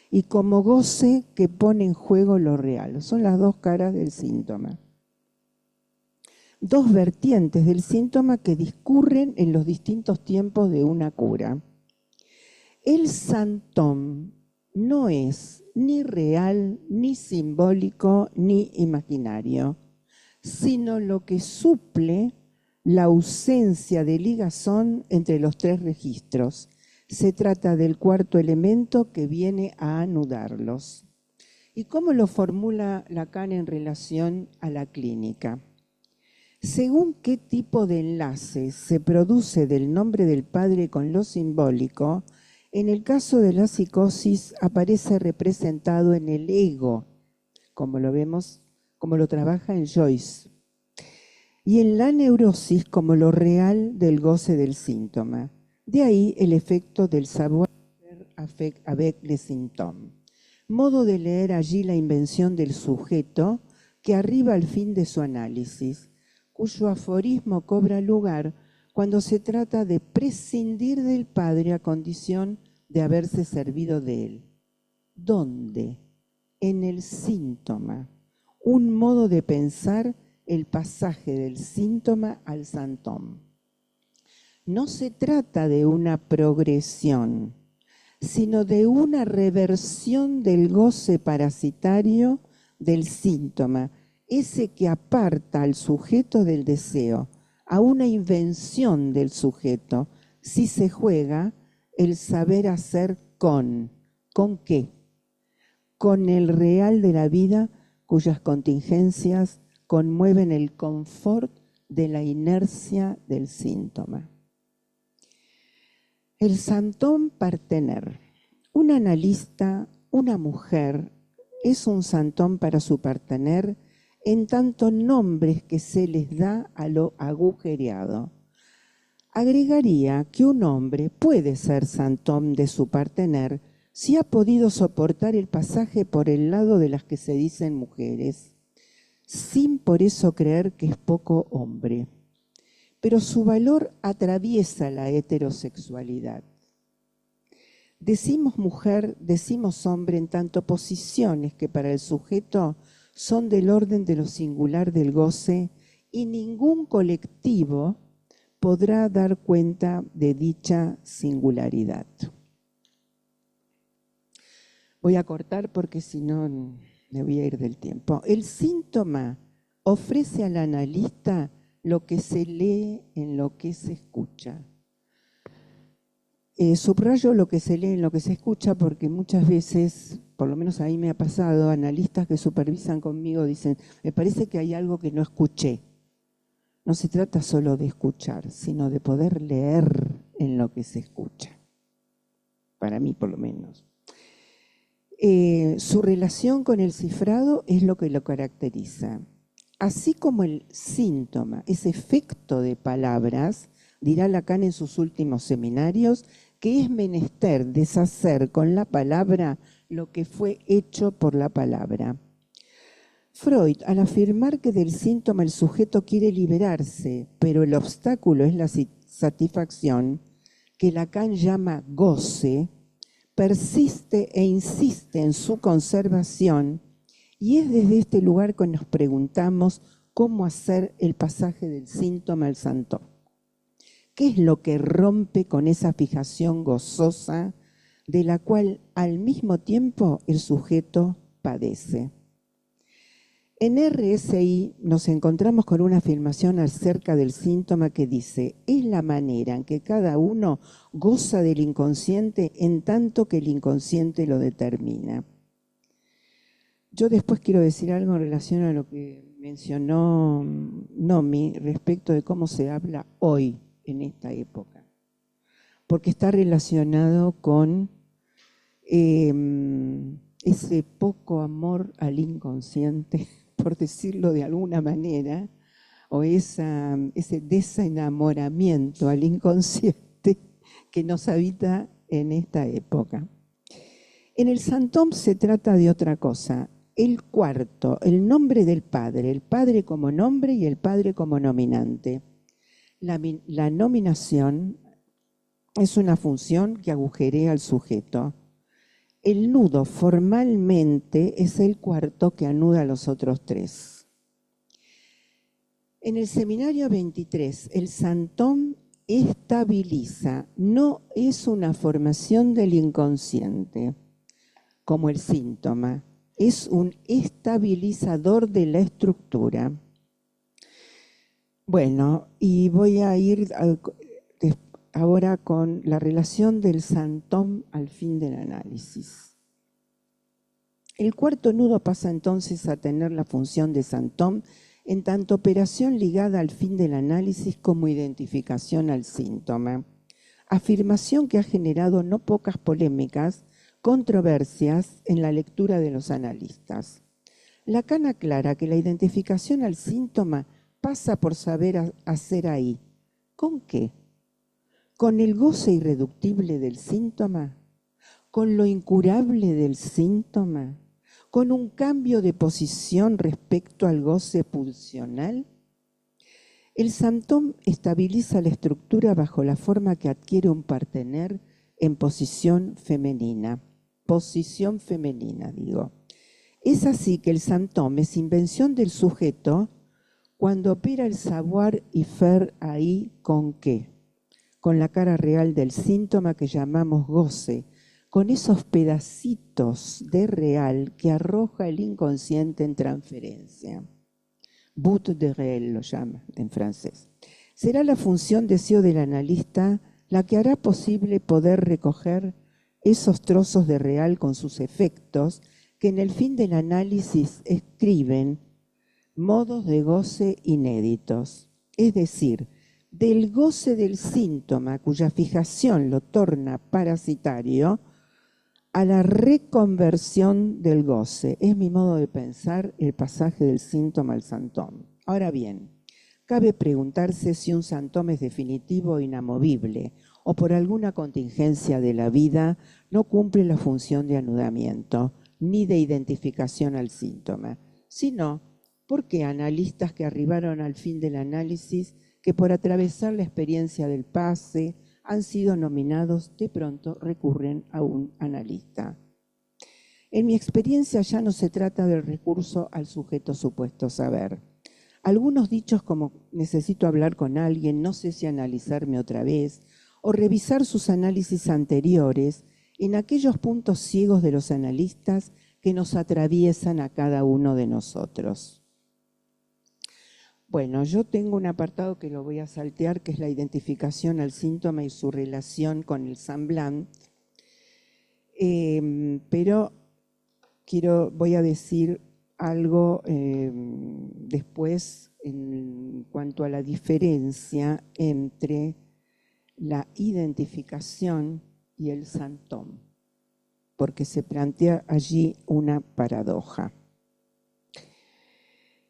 y como goce que pone en juego lo real. Son las dos caras del síntoma. Dos vertientes del síntoma que discurren en los distintos tiempos de una cura. El symptôme no es ni real, ni simbólico, ni imaginario, sino lo que suple la ausencia de ligazón entre los 3 registros. Se trata del cuarto elemento que viene a anudarlos. ¿Y cómo lo formula Lacan en relación a la clínica? Según qué tipo de enlace se produce del nombre del padre con lo simbólico, en el caso de la psicosis aparece representado en el ego, como lo vemos, como lo trabaja en Joyce, y en la neurosis como lo real del goce del síntoma. De ahí el efecto del savoir-faire avec le symptôme. Modo de leer allí la invención del sujeto que arriba al fin de su análisis, cuyo aforismo cobra lugar cuando se trata de prescindir del padre a condición de haberse servido de él. ¿Dónde? En el síntoma. Un modo de pensar el pasaje del síntoma al symptôme. No se trata de una progresión, sino de una reversión del goce parasitario del síntoma, ese que aparta al sujeto del deseo, a una invención del sujeto, si se juega el saber hacer ¿con qué? Con el real de la vida cuyas contingencias conmueven el confort de la inercia del síntoma. El symptôme partener. Un analista, una mujer, es un symptôme para su partener en tanto nombres que se les da a lo agujereado. Agregaría que un hombre puede ser symptôme de su partener si ha podido soportar el pasaje por el lado de las que se dicen mujeres, sin por eso creer que es poco hombre. Pero su valor atraviesa la heterosexualidad. Decimos mujer, decimos hombre en tanto posiciones que para el sujeto son del orden de lo singular del goce y ningún colectivo podrá dar cuenta de dicha singularidad. Voy a cortar porque si no me voy a ir del tiempo. El síntoma ofrece al analista lo que se lee en lo que se escucha. Subrayo lo que se lee en lo que se escucha porque muchas veces, por lo menos a mí me ha pasado, analistas que supervisan conmigo dicen, me parece que hay algo que no escuché. No se trata solo de escuchar, sino de poder leer en lo que se escucha. Para mí, por lo menos. Su relación con el cifrado es lo que lo caracteriza. Así como el síntoma, ese efecto de palabras, dirá Lacan en sus últimos seminarios, que es menester deshacer con la palabra lo que fue hecho por la palabra. Freud, al afirmar que del síntoma el sujeto quiere liberarse, pero el obstáculo es la satisfacción, que Lacan llama goce, persiste e insiste en su conservación, y es desde este lugar que nos preguntamos cómo hacer el pasaje del síntoma al symptôme. ¿Qué es lo que rompe con esa fijación gozosa de la cual al mismo tiempo el sujeto padece? En RSI nos encontramos con una afirmación acerca del síntoma que dice, es la manera en que cada uno goza del inconsciente en tanto que el inconsciente lo determina. Yo después quiero decir algo en relación a lo que mencionó Nomi respecto de cómo se habla hoy en esta época, porque está relacionado con ese poco amor al inconsciente, por decirlo de alguna manera, o ese desenamoramiento al inconsciente que nos habita en esta época. En el symptôme se trata de otra cosa. El cuarto, el nombre del padre, el padre como nombre y el padre como nominante. La nominación es una función que agujerea al sujeto. El nudo formalmente es el cuarto que anuda a los otros tres. En el seminario 23, el symptôme estabiliza, no es una formación del inconsciente, como el síntoma, es un estabilizador de la estructura. Bueno, y voy a ir ahora con la relación del symptôme al fin del análisis. El cuarto nudo pasa entonces a tener la función de symptôme en tanto operación ligada al fin del análisis como identificación al síntoma. Afirmación que ha generado no pocas polémicas, controversias en la lectura de los analistas. Lacan aclara que la identificación al síntoma pasa por saber hacer ahí. ¿Con qué? ¿Con el goce irreductible del síntoma? ¿Con lo incurable del síntoma? ¿Con un cambio de posición respecto al goce pulsional? El symptôme estabiliza la estructura bajo la forma que adquiere un partener en posición femenina. Posición femenina, digo. Es así que el symptôme es invención del sujeto cuando opera el savoir y faire ahí con qué, con la cara real del síntoma que llamamos goce, con esos pedacitos de real que arroja el inconsciente en transferencia. Bout de réel lo llama en francés. Será la función deseo del analista la que hará posible poder recoger esos trozos de real con sus efectos que en el fin del análisis escriben modos de goce inéditos, es decir, del goce del síntoma cuya fijación lo torna parasitario a la reconversión del goce. Es mi modo de pensar el pasaje del síntoma al symptôme. Ahora bien, cabe preguntarse si un symptôme es definitivo o inamovible o por alguna contingencia de la vida no cumple la función de anudamiento ni de identificación al síntoma, sino porque analistas que arribaron al fin del análisis, que por atravesar la experiencia del pase han sido nominados, de pronto recurren a un analista. En mi experiencia ya no se trata del recurso al sujeto supuesto saber. Algunos dichos como necesito hablar con alguien, no sé si analizarme otra vez, o revisar sus análisis anteriores en aquellos puntos ciegos de los analistas que nos atraviesan a cada uno de nosotros. Bueno, yo tengo un apartado que lo voy a saltear, que es la identificación al síntoma y su relación con el semblant, pero voy a decir algo después en cuanto a la diferencia entre la identificación y el symptôme, porque se plantea allí una paradoja.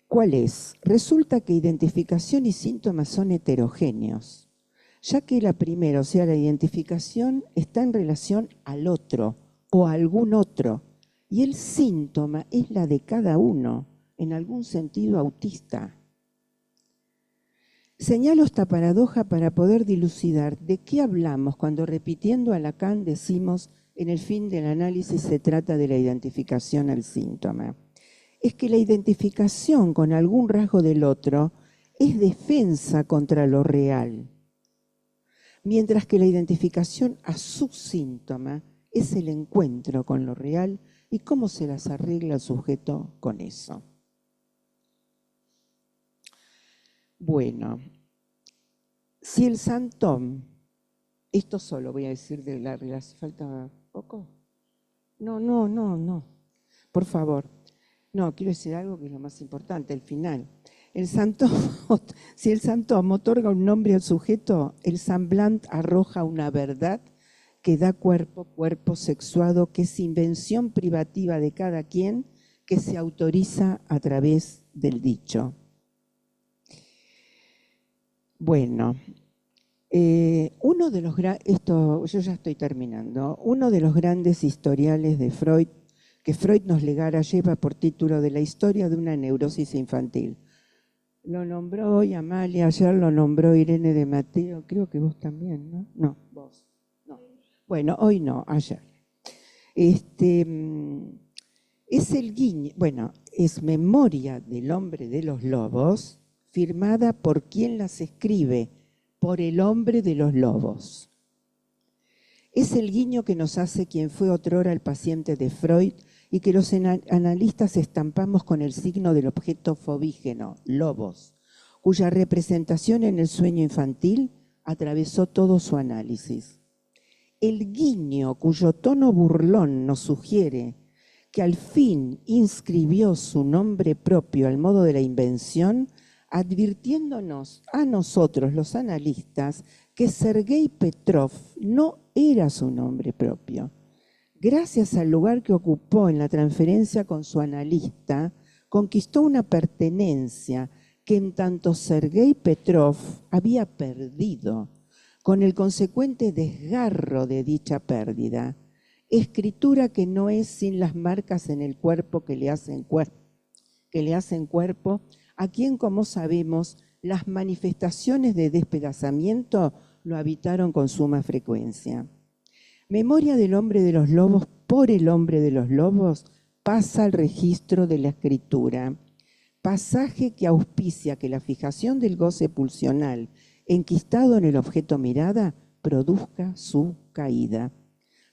¿Cuál es? Resulta que identificación y síntomas son heterogéneos, ya que la primera, o sea, la identificación, está en relación al otro o a algún otro, y el síntoma es la de cada uno, en algún sentido autista. Señalo esta paradoja para poder dilucidar de qué hablamos cuando, repitiendo a Lacan, decimos en el fin del análisis se trata de la identificación al síntoma. Es que la identificación con algún rasgo del otro es defensa contra lo real, mientras que la identificación a su síntoma es el encuentro con lo real y cómo se las arregla el sujeto con eso. Bueno, si el symptôme, esto solo voy a decir de la relación, ¿falta poco? No, por favor. No, quiero decir algo que es lo más importante, el final. Si el symptôme otorga un nombre al sujeto, el semblant arroja una verdad que da cuerpo sexuado, que es invención privativa de cada quien, que se autoriza a través del dicho. Bueno, yo ya estoy terminando. Uno de los grandes historiales de Freud, que Freud nos legara, lleva por título de La historia de una neurosis infantil. Lo nombró hoy Amalia, ayer lo nombró Irene de Mateo, creo que vos también, ¿no? No, vos. No. Bueno, hoy no, ayer. Es el guiño, es Memoria del hombre de los lobos, firmada por quien las escribe, por el hombre de los lobos. Es el guiño que nos hace quien fue otrora el paciente de Freud y que los analistas estampamos con el signo del objeto fobígeno, lobos, cuya representación en el sueño infantil atravesó todo su análisis. El guiño cuyo tono burlón nos sugiere que al fin inscribió su nombre propio al modo de la invención, advirtiéndonos a nosotros, los analistas, que Sergei Petrov no era su nombre propio. Gracias al lugar que ocupó en la transferencia con su analista, conquistó una pertenencia que en tanto Sergei Petrov había perdido, con el consecuente desgarro de dicha pérdida. Escritura que no es sin las marcas en el cuerpo que le hacen cuerpo, a quien, como sabemos, las manifestaciones de despedazamiento lo habitaron con suma frecuencia. Memoria del hombre de los lobos por el hombre de los lobos pasa al registro de la escritura, pasaje que auspicia que la fijación del goce pulsional enquistado en el objeto mirada produzca su caída.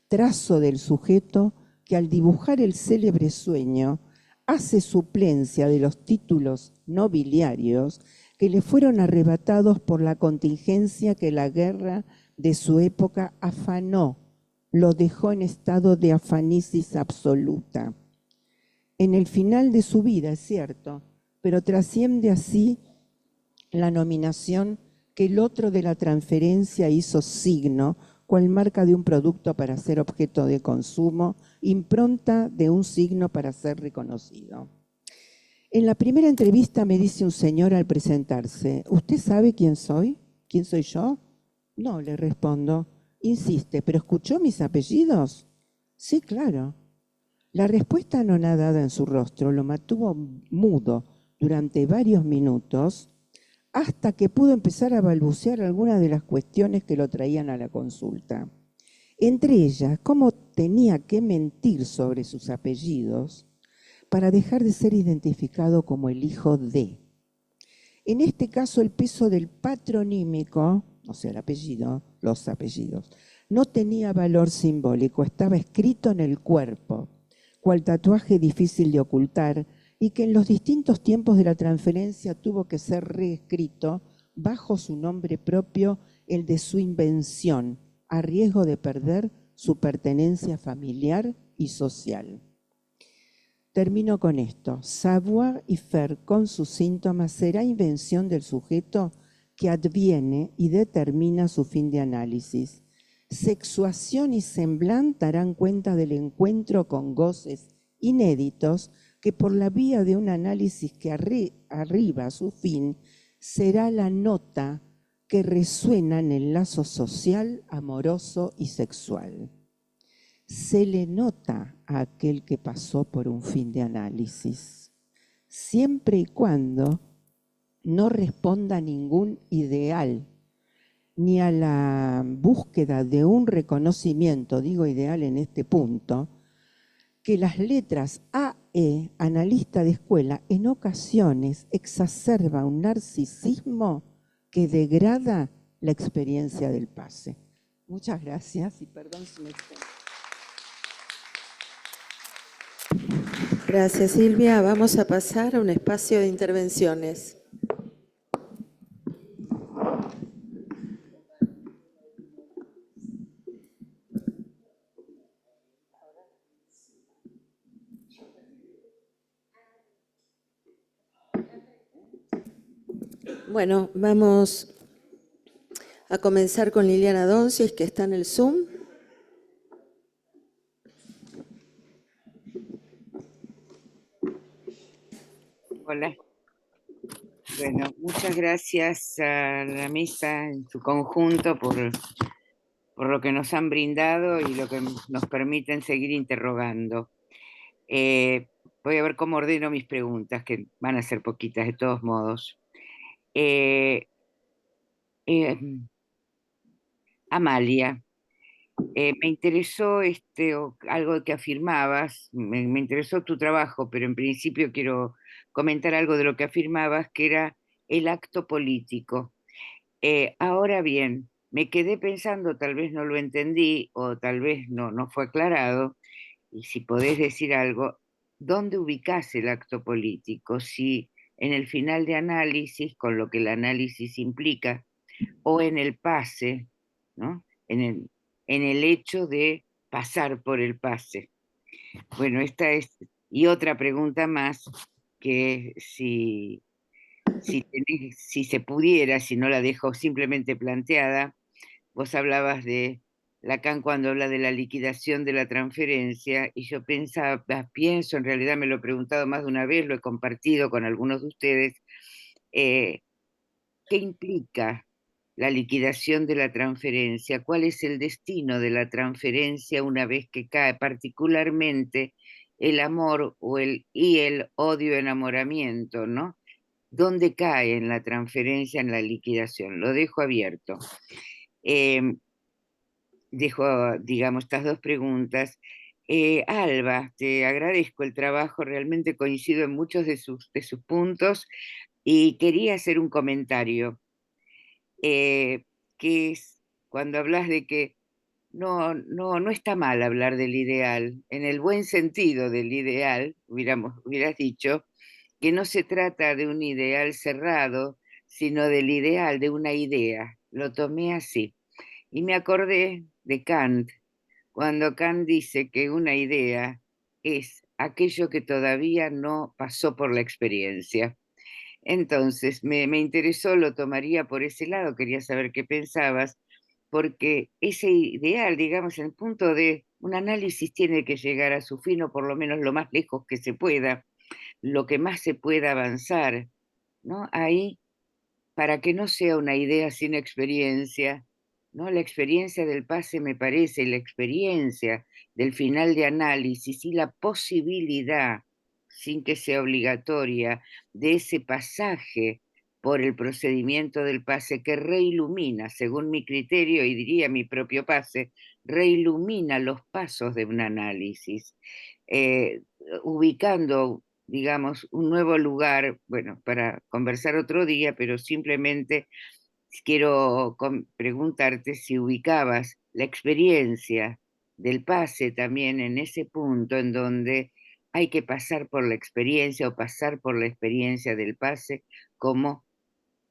Trazo del sujeto que al dibujar el célebre sueño hace suplencia de los títulos nobiliarios que le fueron arrebatados por la contingencia que la guerra de su época afanó, lo dejó en estado de afanisis absoluta. En el final de su vida, es cierto, pero trasciende así la nominación que el otro de la transferencia hizo signo, cual marca de un producto para ser objeto de consumo, impronta de un signo para ser reconocido. En la primera entrevista me dice un señor al presentarse, ¿usted sabe quién soy? ¿Quién soy yo? No, le respondo. Insiste, ¿pero escuchó mis apellidos? Sí, claro. La respuesta anonadada en su rostro lo mantuvo mudo durante varios minutos hasta que pudo empezar a balbucear algunas de las cuestiones que lo traían a la consulta. Entre ellas, cómo tenía que mentir sobre sus apellidos para dejar de ser identificado como el hijo de. En este caso, el peso del patronímico, o sea, el apellido, los apellidos, no tenía valor simbólico, estaba escrito en el cuerpo, cual tatuaje difícil de ocultar y que en los distintos tiempos de la transferencia tuvo que ser reescrito bajo su nombre propio, el de su invención, a riesgo de perder su pertenencia familiar y social. Termino con esto. Savoir y faire con sus síntomas será invención del sujeto que adviene y determina su fin de análisis. Sexuación y semblant darán cuenta del encuentro con goces inéditos que por la vía de un análisis que arriba a su fin será la nota que resuena en el lazo social, amoroso y sexual. Se le nota a aquel que pasó por un fin de análisis, siempre y cuando no responda a ningún ideal, ni a la búsqueda de un reconocimiento, digo ideal en este punto, que las letras AE, analista de escuela, en ocasiones exacerba un narcisismo que degrada la experiencia del pase. Muchas gracias y perdón si me extendí. Gracias, Silvia. Vamos a pasar a un espacio de intervenciones. Bueno, vamos a comenzar con Liliana Doncis, que está en el Zoom. Hola. Bueno, muchas gracias a la mesa en su conjunto por lo que nos han brindado y lo que nos permiten seguir interrogando. Voy a ver cómo ordeno mis preguntas, que van a ser poquitas de todos modos. Amalia, me interesó algo que afirmabas, me interesó tu trabajo, pero en principio quiero comentar algo de lo que afirmabas, que era el acto político. Ahora bien, me quedé pensando, tal vez no lo entendí o tal vez no fue aclarado, y si podés decir algo, ¿dónde ubicás el acto político? Si en el final de análisis, con lo que el análisis implica, o en el pase, ¿no? En el hecho de pasar por el pase. Bueno, esta es, y otra pregunta más, que si se pudiera, si no la dejo simplemente planteada, vos hablabas de Lacan cuando habla de la liquidación de la transferencia, y yo pienso, en realidad me lo he preguntado más de una vez, lo he compartido con algunos de ustedes, ¿qué implica la liquidación de la transferencia? ¿Cuál es el destino de la transferencia una vez que cae particularmente el amor y el odio-enamoramiento, ¿no? ¿Dónde cae en la transferencia, en la liquidación? Lo dejo abierto. Dejo, digamos, estas dos preguntas. Alba, te agradezco el trabajo, realmente coincido en muchos de sus puntos y quería hacer un comentario, que es cuando hablas de que no está mal hablar del ideal, en el buen sentido del ideal, hubieras dicho, que no se trata de un ideal cerrado, sino del ideal de una idea. Lo tomé así. Y me acordé de Kant, cuando Kant dice que una idea es aquello que todavía no pasó por la experiencia. Entonces, me interesó, lo tomaría por ese lado, quería saber qué pensabas, porque ese ideal, digamos, en el punto de un análisis tiene que llegar a su fin, o por lo menos lo más lejos que se pueda, lo que más se pueda avanzar, ¿no? Ahí, para que no sea una idea sin experiencia, ¿no? La experiencia del pase me parece, la experiencia del final de análisis y la posibilidad, sin que sea obligatoria, de ese pasaje por el procedimiento del pase que reilumina, según mi criterio y diría mi propio pase, reilumina los pasos de un análisis, eh, ubicando, digamos, un nuevo lugar, bueno, para conversar otro día, pero simplemente quiero preguntarte si ubicabas la experiencia del pase también en ese punto en donde hay que pasar por la experiencia o pasar por la experiencia del pase como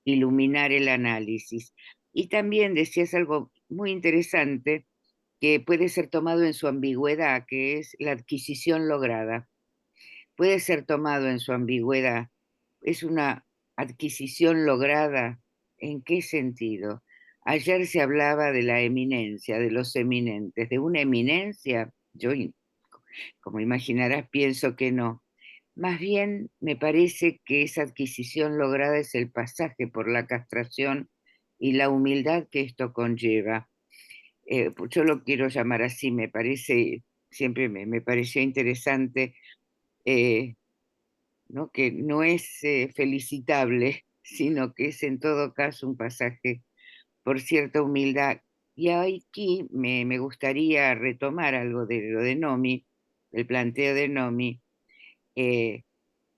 iluminar el análisis. Y también decías algo muy interesante que puede ser tomado en su ambigüedad, que es la adquisición lograda. Puede ser tomado en su ambigüedad. Es una adquisición lograda. ¿En qué sentido? Ayer se hablaba de la eminencia, de los eminentes, de una eminencia. Yo, como imaginarás, pienso que no. Más bien me parece que esa adquisición lograda es el pasaje por la castración y la humildad que esto conlleva. Pues yo lo quiero llamar así, me parece, siempre me pareció interesante, eh, ¿no? Que no es felicitable, sino que es en todo caso un pasaje por cierta humildad. Y aquí me gustaría retomar algo de lo de Nomi, el planteo de Nomi, eh,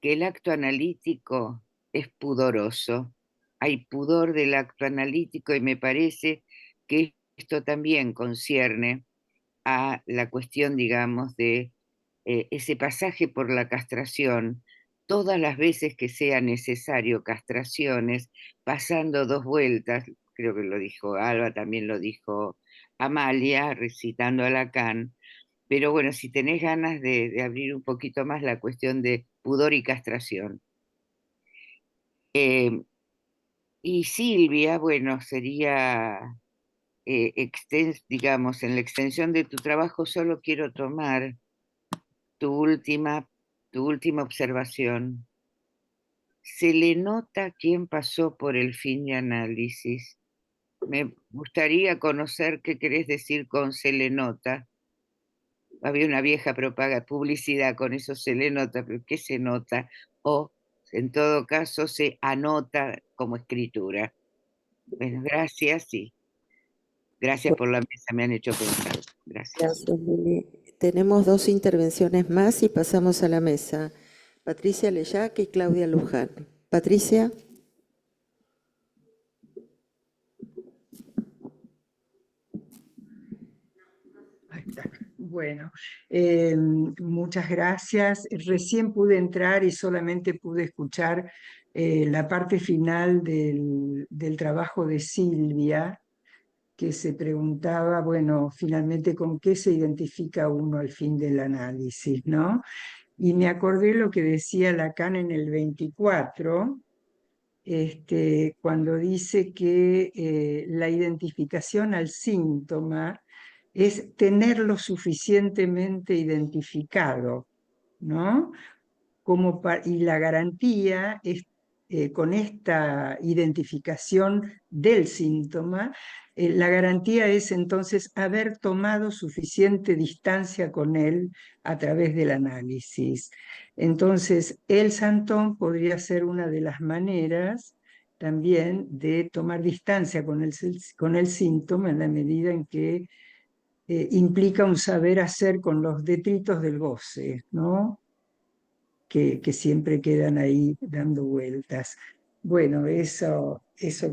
que el acto analítico es pudoroso. Hay pudor del acto analítico y me parece que esto también concierne a la cuestión, digamos, de ese pasaje por la castración, todas las veces que sea necesario castraciones, pasando dos vueltas, creo que lo dijo Alba, también lo dijo Amalia, recitando a Lacan, pero bueno, si tenés ganas de abrir un poquito más la cuestión de pudor y castración. Eh, y Silvia, bueno, sería, digamos, en la extensión de tu trabajo, solo quiero tomar tu última observación. Se le nota quién pasó por el fin de análisis. Me gustaría conocer qué querés decir con se le nota. Había una vieja publicidad con eso se le nota, pero ¿qué se nota? O, en todo caso, se anota como escritura. Bueno, gracias y gracias por la mesa, me han hecho pensar. Gracias. Gracias, Lili. Tenemos dos intervenciones más y pasamos a la mesa. Patricia Leyac y Claudia Luján. Patricia. Ahí está. Bueno, muchas gracias. Recién pude entrar y solamente pude escuchar la parte final del trabajo de Silvia. que se preguntaba, bueno, finalmente con qué se identifica uno al fin del análisis, ¿no? Y me acordé lo que decía Lacan en el 24, cuando dice que la identificación al síntoma es tenerlo suficientemente identificado, ¿no? Y la garantía es, con esta identificación del síntoma, la garantía es entonces haber tomado suficiente distancia con él a través del análisis. Entonces, el Santón podría ser una de las maneras también de tomar distancia con el síntoma en la medida en que implica un saber hacer con los detritos del goce, ¿no? Que siempre quedan ahí dando vueltas. Bueno, eso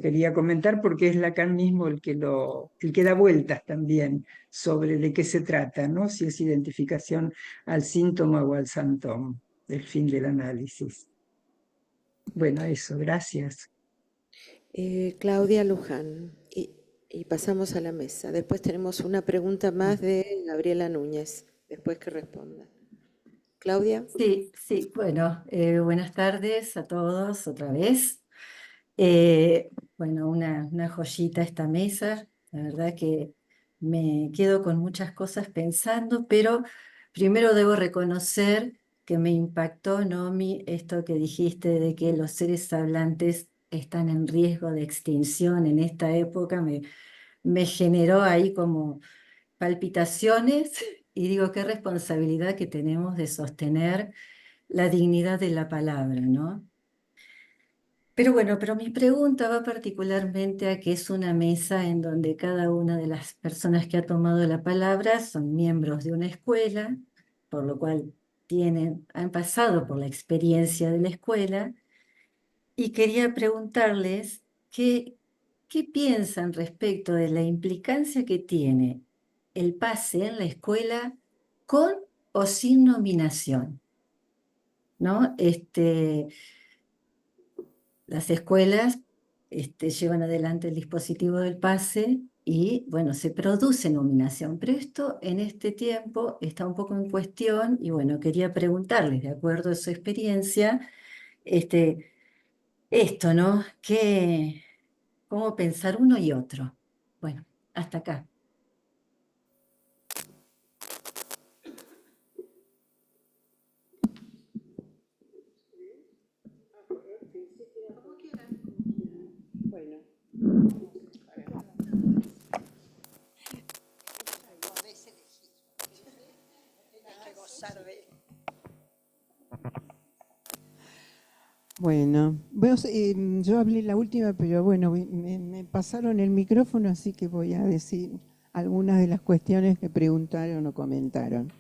quería comentar porque es Lacan mismo el que da vueltas también sobre de qué se trata, ¿no? Si es identificación al síntoma o al santón, el fin del análisis. Bueno, eso, gracias. Claudia Luján, y pasamos a la mesa. Después tenemos una pregunta más de Gabriela Núñez, después que responda. Claudia. Sí, sí, bueno, buenas tardes a todos otra vez. Bueno, una joyita esta mesa, la verdad que me quedo con muchas cosas pensando, pero primero debo reconocer que me impactó, Nomi, esto que dijiste de que los seres hablantes están en riesgo de extinción en esta época, me generó ahí como palpitaciones y digo, qué responsabilidad que tenemos de sostener la dignidad de la palabra, ¿no? Pero bueno, pero mi pregunta va particularmente a que es una mesa en donde cada una de las personas que ha tomado la palabra son miembros de una escuela, por lo cual han pasado por la experiencia de la escuela, y quería preguntarles qué piensan respecto de la implicancia que tiene el pase en la escuela con o sin nominación, ¿no? Las escuelas llevan adelante el dispositivo del pase y, bueno, se produce nominación, pero esto en este tiempo está un poco en cuestión y, bueno, quería preguntarles, de acuerdo a su experiencia, esto, ¿no? ¿Cómo pensar uno y otro? Bueno, hasta acá. Bueno, yo hablé la última, pero bueno, me pasaron el micrófono, así que voy a decir algunas de las cuestiones que preguntaron o comentaron.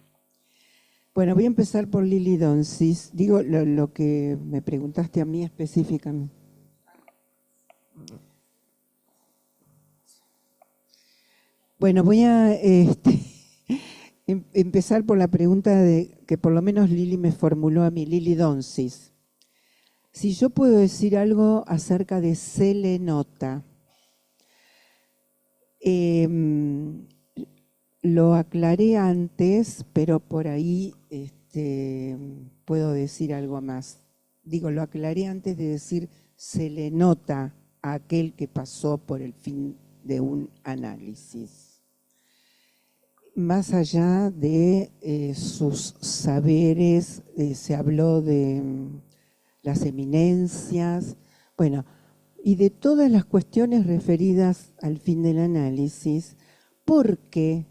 Bueno, voy a empezar por Lili Donsis. Digo lo que me preguntaste a mí específicamente. Bueno, voy a empezar por la pregunta que por lo menos Lili me formuló a mí, Lili Donsis. Si yo puedo decir algo acerca de Se le nota, lo aclaré antes, pero por ahí puedo decir algo más. Digo, lo aclaré antes de decir se le nota a aquel que pasó por el fin de un análisis. Más allá de sus saberes, se habló de las eminencias, bueno, y de todas las cuestiones referidas al fin del análisis, porque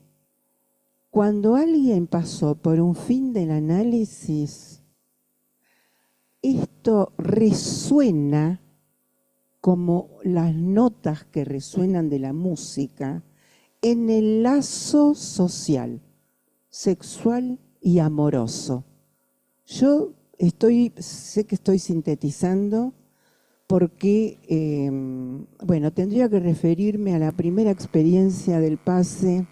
cuando alguien pasó por un fin del análisis, esto resuena como las notas que resuenan de la música en el lazo social, sexual y amoroso. Yo sé que estoy sintetizando porque, bueno, tendría que referirme a la primera experiencia del pase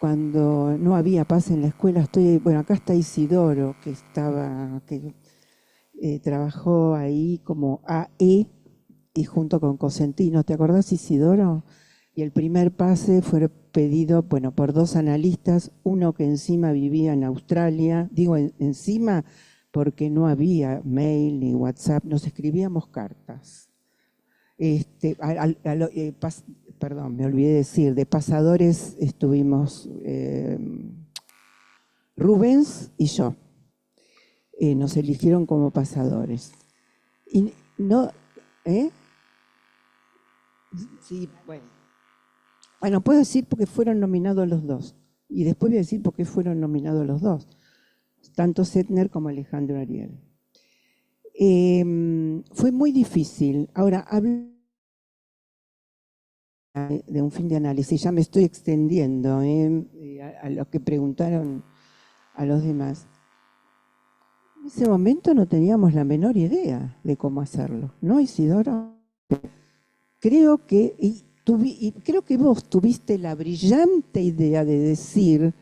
cuando no había pase en la escuela. Bueno, acá está Isidoro, que trabajó ahí como AE y junto con Cosentino. ¿Te acordás, Isidoro? Y el primer pase fue pedido, bueno, por 2 analistas, uno que encima vivía en Australia, digo encima porque no había mail ni WhatsApp, nos escribíamos cartas. Perdón, me olvidé decir, de pasadores estuvimos Rubens y yo. Nos eligieron como pasadores. Y no, Sí, bueno. Bueno, puedo decir porque fueron nominados los dos. Y después voy a decir por qué fueron nominados los dos. Tanto Setner como Alejandro Ariel. Fue muy difícil. Ahora, hablo de un fin de análisis. Ya me estoy extendiendo a lo que preguntaron a los demás. En ese momento no teníamos la menor idea de cómo hacerlo. ¿No, Isidoro? Creo que creo que vos tuviste la brillante idea de decir,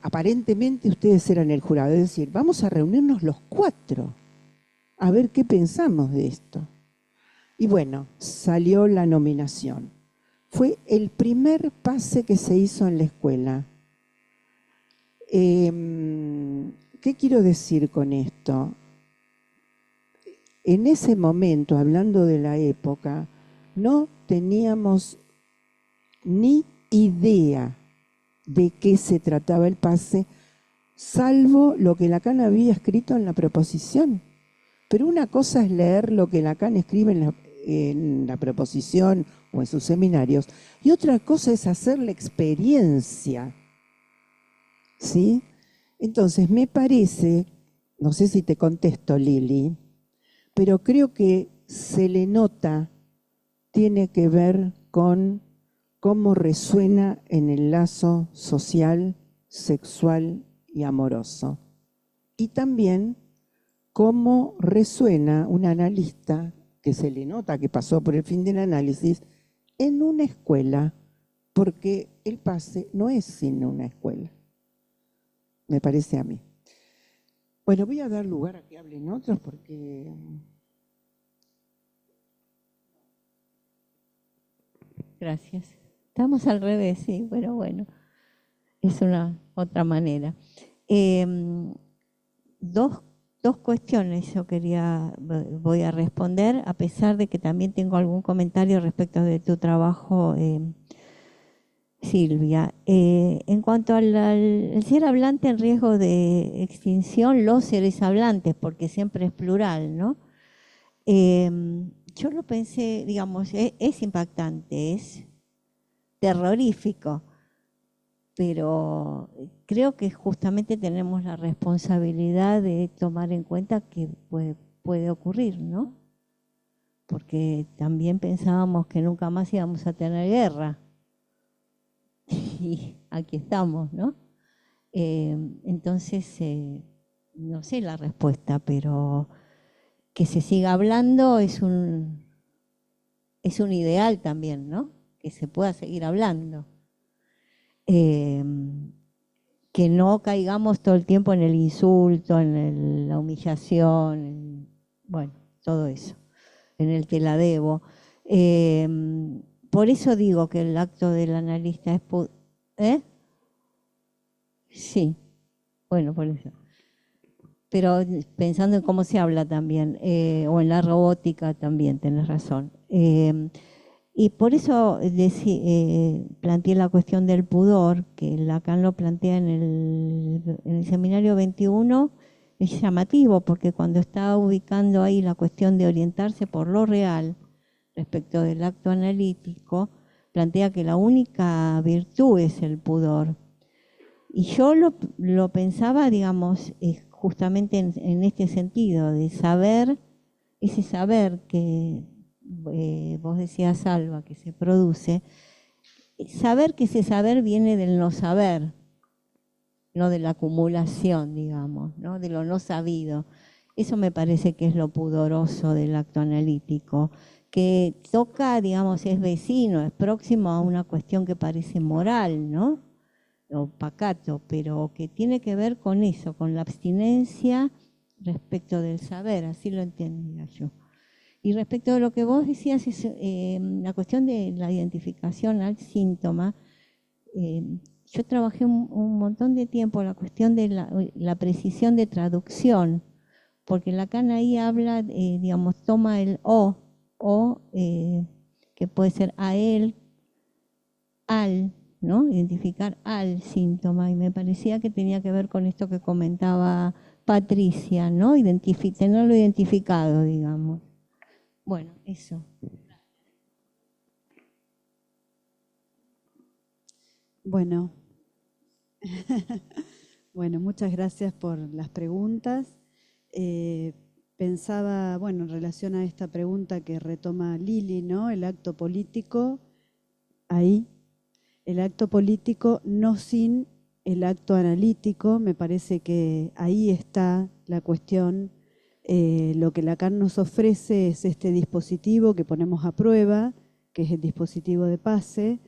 aparentemente ustedes eran el jurado, es decir, vamos a reunirnos los 4 a ver qué pensamos de esto. Y bueno, salió la nominación. Fue el primer pase que se hizo en la escuela. ¿Qué quiero decir con esto? En ese momento, hablando de la época, no teníamos ni idea de qué se trataba el pase, salvo lo que Lacan había escrito en la proposición. Pero una cosa es leer lo que Lacan escribe en la proposición o en sus seminarios, y otra cosa es hacer la experiencia. ¿Sí? Entonces, me parece, no sé si te contesto, Lili, pero creo que se le nota, tiene que ver con cómo resuena en el lazo social, sexual y amoroso. Y también cómo resuena un analista, que se le nota que pasó por el fin del análisis, en una escuela, porque el pase no es sin una escuela, me parece a mí. Bueno, voy a dar lugar a que hablen otros porque... Gracias. Estamos al revés, sí, pero bueno, es una otra manera. Dos cuestiones yo voy a responder, a pesar de que también tengo algún comentario respecto de tu trabajo, Silvia. En cuanto al ser hablante en riesgo de extinción, los seres hablantes, porque siempre es plural, ¿no? Yo lo pensé, digamos, es impactante, es terrorífico, pero creo que justamente tenemos la responsabilidad de tomar en cuenta que puede ocurrir, ¿no? Porque también pensábamos que nunca más íbamos a tener guerra. Y aquí estamos, ¿no? Entonces, no sé la respuesta, pero que se siga hablando es un ideal también, ¿no? Que se pueda seguir hablando. Que no caigamos todo el tiempo en el insulto, en la humillación, bueno, todo eso, en el te la debo. Por eso digo que el acto del analista es... Sí, bueno, por eso. Pero pensando en cómo se habla también, o en la robótica también, tenés razón. Y por eso planteé la cuestión del pudor, que Lacan lo plantea en el seminario 21, es llamativo, porque cuando está ubicando ahí la cuestión de orientarse por lo real, respecto del acto analítico, plantea que la única virtud es el pudor. Y yo lo pensaba, digamos, justamente en este sentido, de saber, ese saber que vos decías, Alba, que se produce, saber que ese saber viene del no saber, no de la acumulación, digamos, ¿no? De lo no sabido. Eso me parece que es lo pudoroso del acto analítico, que toca, digamos, es vecino, es próximo a una cuestión que parece moral, ¿no? O pacato, pero que tiene que ver con eso, con la abstinencia respecto del saber, así lo entendía yo. Y respecto a lo que vos decías, la cuestión de la identificación al síntoma, yo trabajé un montón de tiempo la cuestión de la precisión de traducción, porque Lacan ahí habla, digamos, toma el o, que puede ser a él, al, ¿no? Identificar al síntoma, y me parecía que tenía que ver con esto que comentaba Patricia, ¿no? Tenerlo identificado, digamos. Bueno, eso. Bueno, bueno, muchas gracias por las preguntas. Pensaba, bueno, en relación a esta pregunta que retoma Lili, ¿no? El acto político, ahí, el acto político no sin el acto analítico, me parece que ahí está la cuestión. Lo que Lacan nos ofrece es este dispositivo que ponemos a prueba, que es el dispositivo de Pace,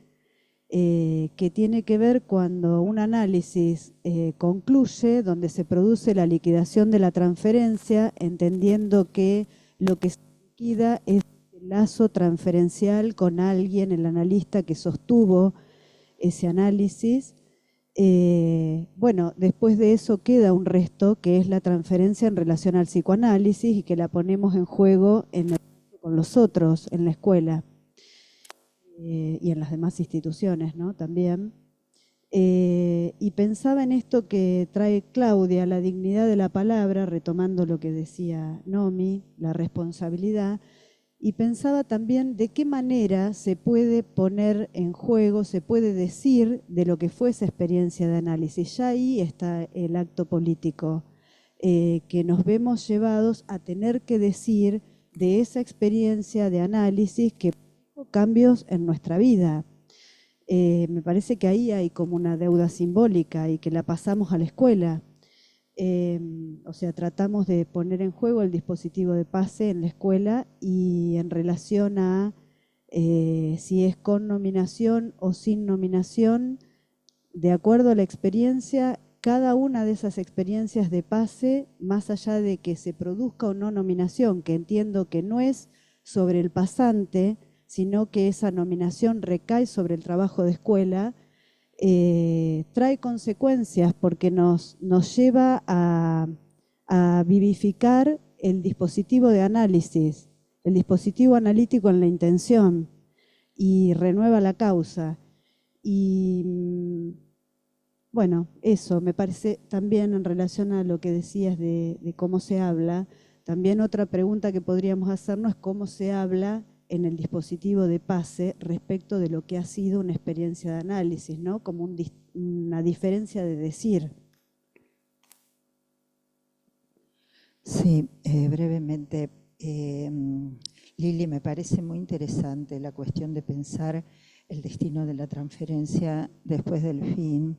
que tiene que ver cuando un análisis concluye, donde se produce la liquidación de la transferencia, entendiendo que lo que se liquida es el lazo transferencial con alguien, el analista que sostuvo ese análisis. Bueno, después de eso queda un resto que es la transferencia en relación al psicoanálisis y que la ponemos en juego con los otros en la escuela y en las demás instituciones, ¿no? También. Y pensaba en esto que trae Claudia, la dignidad de la palabra, retomando lo que decía Nomi, la responsabilidad. Y pensaba también de qué manera se puede poner en juego, se puede decir de lo que fue esa experiencia de análisis. Ya ahí está el acto político, que nos vemos llevados a tener que decir de esa experiencia de análisis que hubo cambios en nuestra vida. Me parece que ahí hay como una deuda simbólica y que la pasamos a la escuela. O sea, tratamos de poner en juego el dispositivo de Pace en la escuela y en relación a si es con nominación o sin nominación, de acuerdo a la experiencia, cada una de esas experiencias de Pace, más allá de que se produzca o no nominación, que entiendo que no es sobre el pasante, sino que esa nominación recae sobre el trabajo de escuela, trae consecuencias porque nos lleva a vivificar el dispositivo de análisis, el dispositivo analítico en la intención y renueva la causa. Y bueno, eso me parece también en relación a lo que decías de cómo se habla. También otra pregunta que podríamos hacernos es cómo se habla en el dispositivo de Pace respecto de lo que ha sido una experiencia de análisis, ¿no? Como una diferencia de decir. Sí, brevemente, Lili, me parece muy interesante la cuestión de pensar el destino de la transferencia después del fin.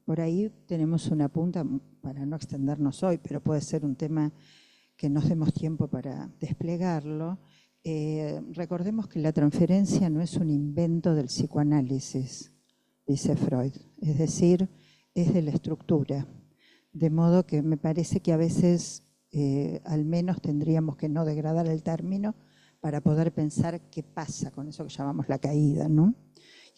Por ahí tenemos una punta, para no extendernos hoy, pero puede ser un tema que nos demos tiempo para desplegarlo. Recordemos que la transferencia no es un invento del psicoanálisis, dice Freud, es decir, es de la estructura. De modo que me parece que a veces al menos tendríamos que no degradar el término para poder pensar qué pasa con eso que llamamos la caída, ¿no?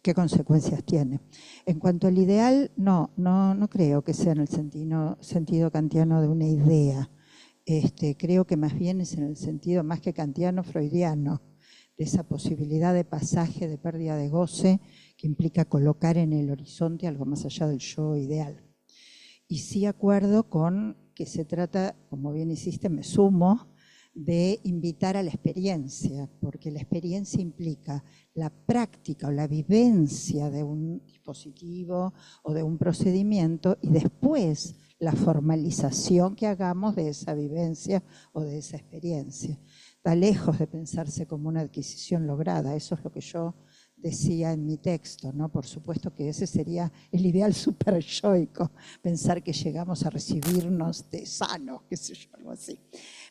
¿Qué consecuencias tiene? En cuanto al ideal, no creo que sea en el sentido kantiano de una idea. Creo que más bien es en el sentido más que kantiano, freudiano, de esa posibilidad de pasaje, de pérdida de goce, que implica colocar en el horizonte algo más allá del yo ideal. Y sí acuerdo con que se trata, como bien hiciste, me sumo, de invitar a la experiencia, porque la experiencia implica la práctica o la vivencia de un dispositivo o de un procedimiento y después la formalización que hagamos de esa vivencia o de esa experiencia. Está lejos de pensarse como una adquisición lograda, eso es lo que yo decía en mi texto, ¿no? Por supuesto que ese sería el ideal superyoico, pensar que llegamos a recibirnos de sanos, qué sé yo, algo así.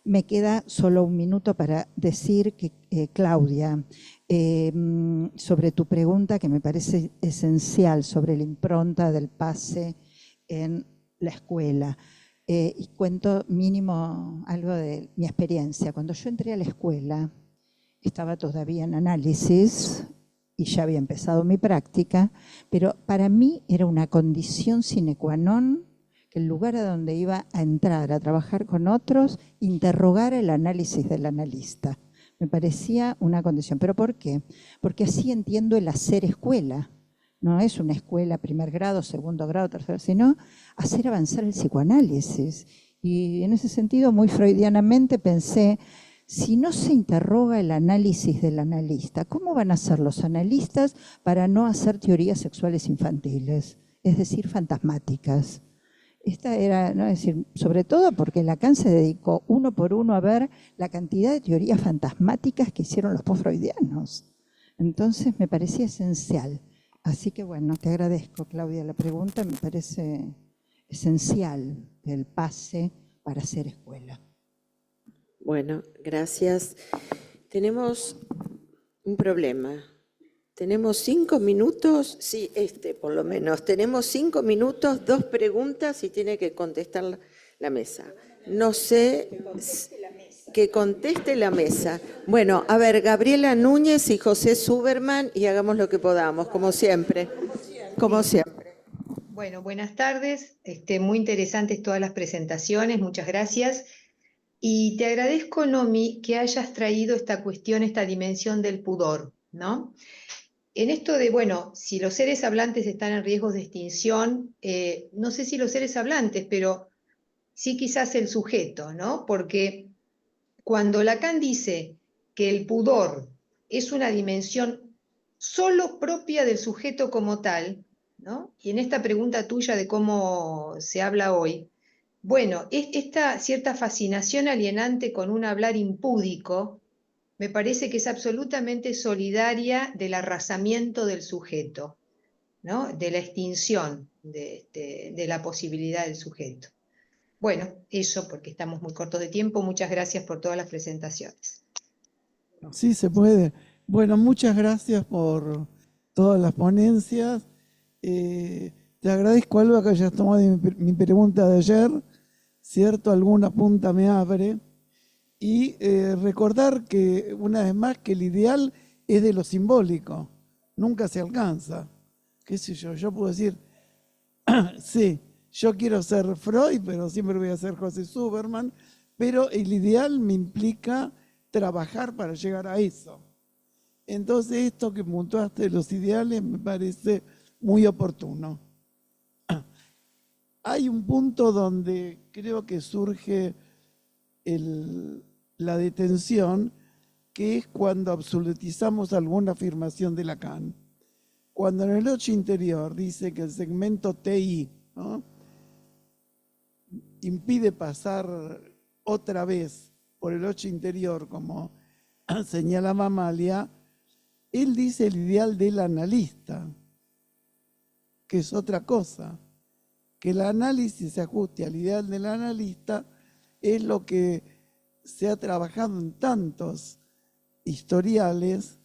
Me queda solo un minuto para decir que, Claudia, sobre tu pregunta que me parece esencial sobre la impronta del Pace en la escuela. Y cuento mínimo algo de mi experiencia. Cuando yo entré a la escuela, estaba todavía en análisis y ya había empezado mi práctica, pero para mí era una condición sine qua non que el lugar a donde iba a entrar a trabajar con otros interrogara el análisis del analista. Me parecía una condición. ¿Pero por qué? Porque así entiendo el hacer escuela. No es una escuela primer grado, segundo grado, tercero, sino hacer avanzar el psicoanálisis. Y en ese sentido, muy freudianamente pensé, si no se interroga el análisis del analista, ¿cómo van a hacer los analistas para no hacer teorías sexuales infantiles? Es decir, fantasmáticas. Esta era, ¿no? Es decir, sobre todo porque Lacan se dedicó uno por uno a ver la cantidad de teorías fantasmáticas que hicieron los post-freudianos. Entonces me parecía esencial. Así que bueno, te agradezco, Claudia, la pregunta. Me parece esencial el pase para hacer escuela. Bueno, gracias. Tenemos un problema. Tenemos 5 minutos, sí, por lo menos. Tenemos 5 minutos, 2 preguntas y tiene que contestar la mesa. No sé, que conteste la mesa. Bueno, a ver, Gabriela Núñez y José Suberman, y hagamos lo que podamos, como siempre. Como siempre. Bueno, buenas tardes. Muy interesantes todas las presentaciones, muchas gracias. Y te agradezco, Nomi, que hayas traído esta cuestión, esta dimensión del pudor, ¿no? En esto de, bueno, si los seres hablantes están en riesgo de extinción, no sé si los seres hablantes, pero sí quizás el sujeto, ¿no? Porque cuando Lacan dice que el pudor es una dimensión solo propia del sujeto como tal, ¿no? Y en esta pregunta tuya de cómo se habla hoy, bueno, esta cierta fascinación alienante con un hablar impúdico me parece que es absolutamente solidaria del arrasamiento del sujeto, ¿no? De la extinción de la posibilidad del sujeto. Bueno, eso porque estamos muy cortos de tiempo. Muchas gracias por todas las presentaciones. Sí, se puede. Bueno, muchas gracias por todas las ponencias. Te agradezco, Alba, que hayas tomado mi pregunta de ayer, ¿cierto? Alguna punta me abre. Y recordar que, una vez más, que el ideal es de lo simbólico, nunca se alcanza. ¿Qué sé yo? Yo puedo decir, sí, yo quiero ser Freud, pero siempre voy a ser José Suberman, pero el ideal me implica trabajar para llegar a eso. Entonces, esto que puntuaste de los ideales me parece muy oportuno. Hay un punto donde creo que surge la detención, que es cuando absolutizamos alguna afirmación de Lacan. Cuando en el 8 interior dice que el segmento TI, ¿no?, impide pasar otra vez por el 8 interior, como señala Mamalia, él dice el ideal del analista, que es otra cosa. Que el análisis se ajuste al ideal del analista es lo que se ha trabajado en tantos historiales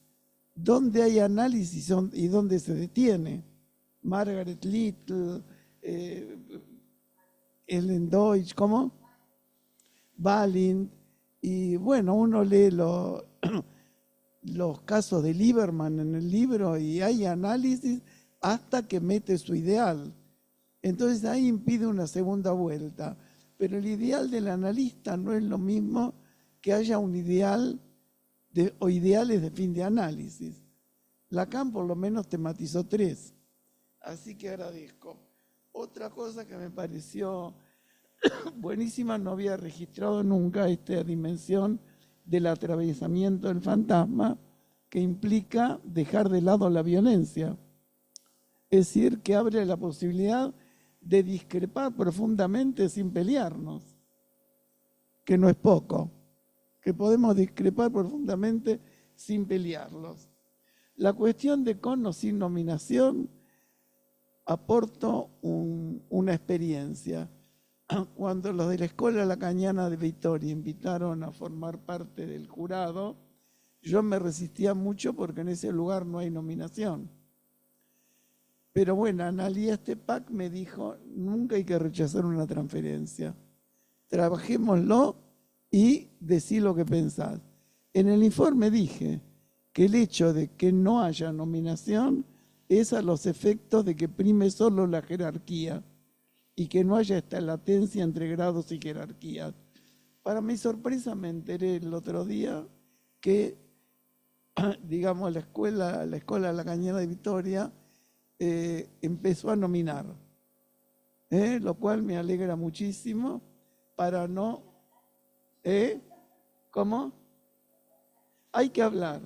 donde hay análisis y donde se detiene. Margaret Little, Ellen Deutsch, ¿cómo? Balint. Y bueno, uno lee los casos de Lieberman en el libro y hay análisis hasta que mete su ideal. Entonces ahí impide una segunda vuelta. Pero el ideal del analista no es lo mismo que haya un ideal o ideales de fin de análisis. Lacan por lo menos tematizó 3. Así que agradezco. Otra cosa que me pareció buenísima, no había registrado nunca esta dimensión del atravesamiento del fantasma, que implica dejar de lado la violencia. Es decir, que abre la posibilidad de discrepar profundamente sin pelearnos, que no es poco, que podemos discrepar profundamente sin pelearlos. La cuestión de con o sin nominación, aporto una experiencia. Cuando los de la Escuela Lacaniana de Vitoria invitaron a formar parte del jurado, yo me resistía mucho porque en ese lugar no hay nominación. Pero bueno, Analía Estepac me dijo, nunca hay que rechazar una transferencia. trabajémoslo y decí lo que pensás. En el informe dije que el hecho de que no haya nominación es a los efectos de que prime solo la jerarquía y que no haya esta latencia entre grados y jerarquías. Para mi sorpresa me enteré el otro día que, digamos, la escuela La Cañada de Vitoria empezó a nominar, lo cual me alegra muchísimo para no... ¿Cómo? Hay que hablar,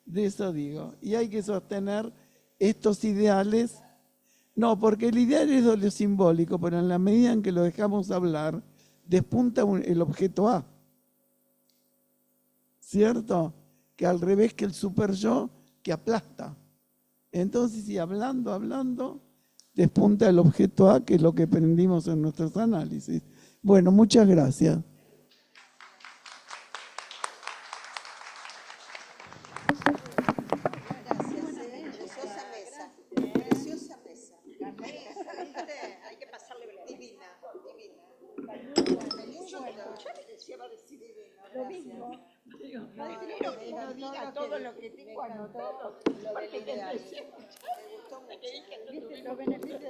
de eso digo, y hay que sostener estos ideales. No, porque el ideal es lo simbólico, pero en la medida en que lo dejamos hablar, despunta el objeto A, ¿cierto? Que al revés que el super yo, que aplasta. Entonces, si hablando, despunta el objeto A, que es lo que aprendimos en nuestros análisis. Bueno, muchas gracias. Hay que pasarle divina. Lo mismo. No diga todo lo que tengo anotado. Lo del ideal. Me gustó mucho. Los beneficios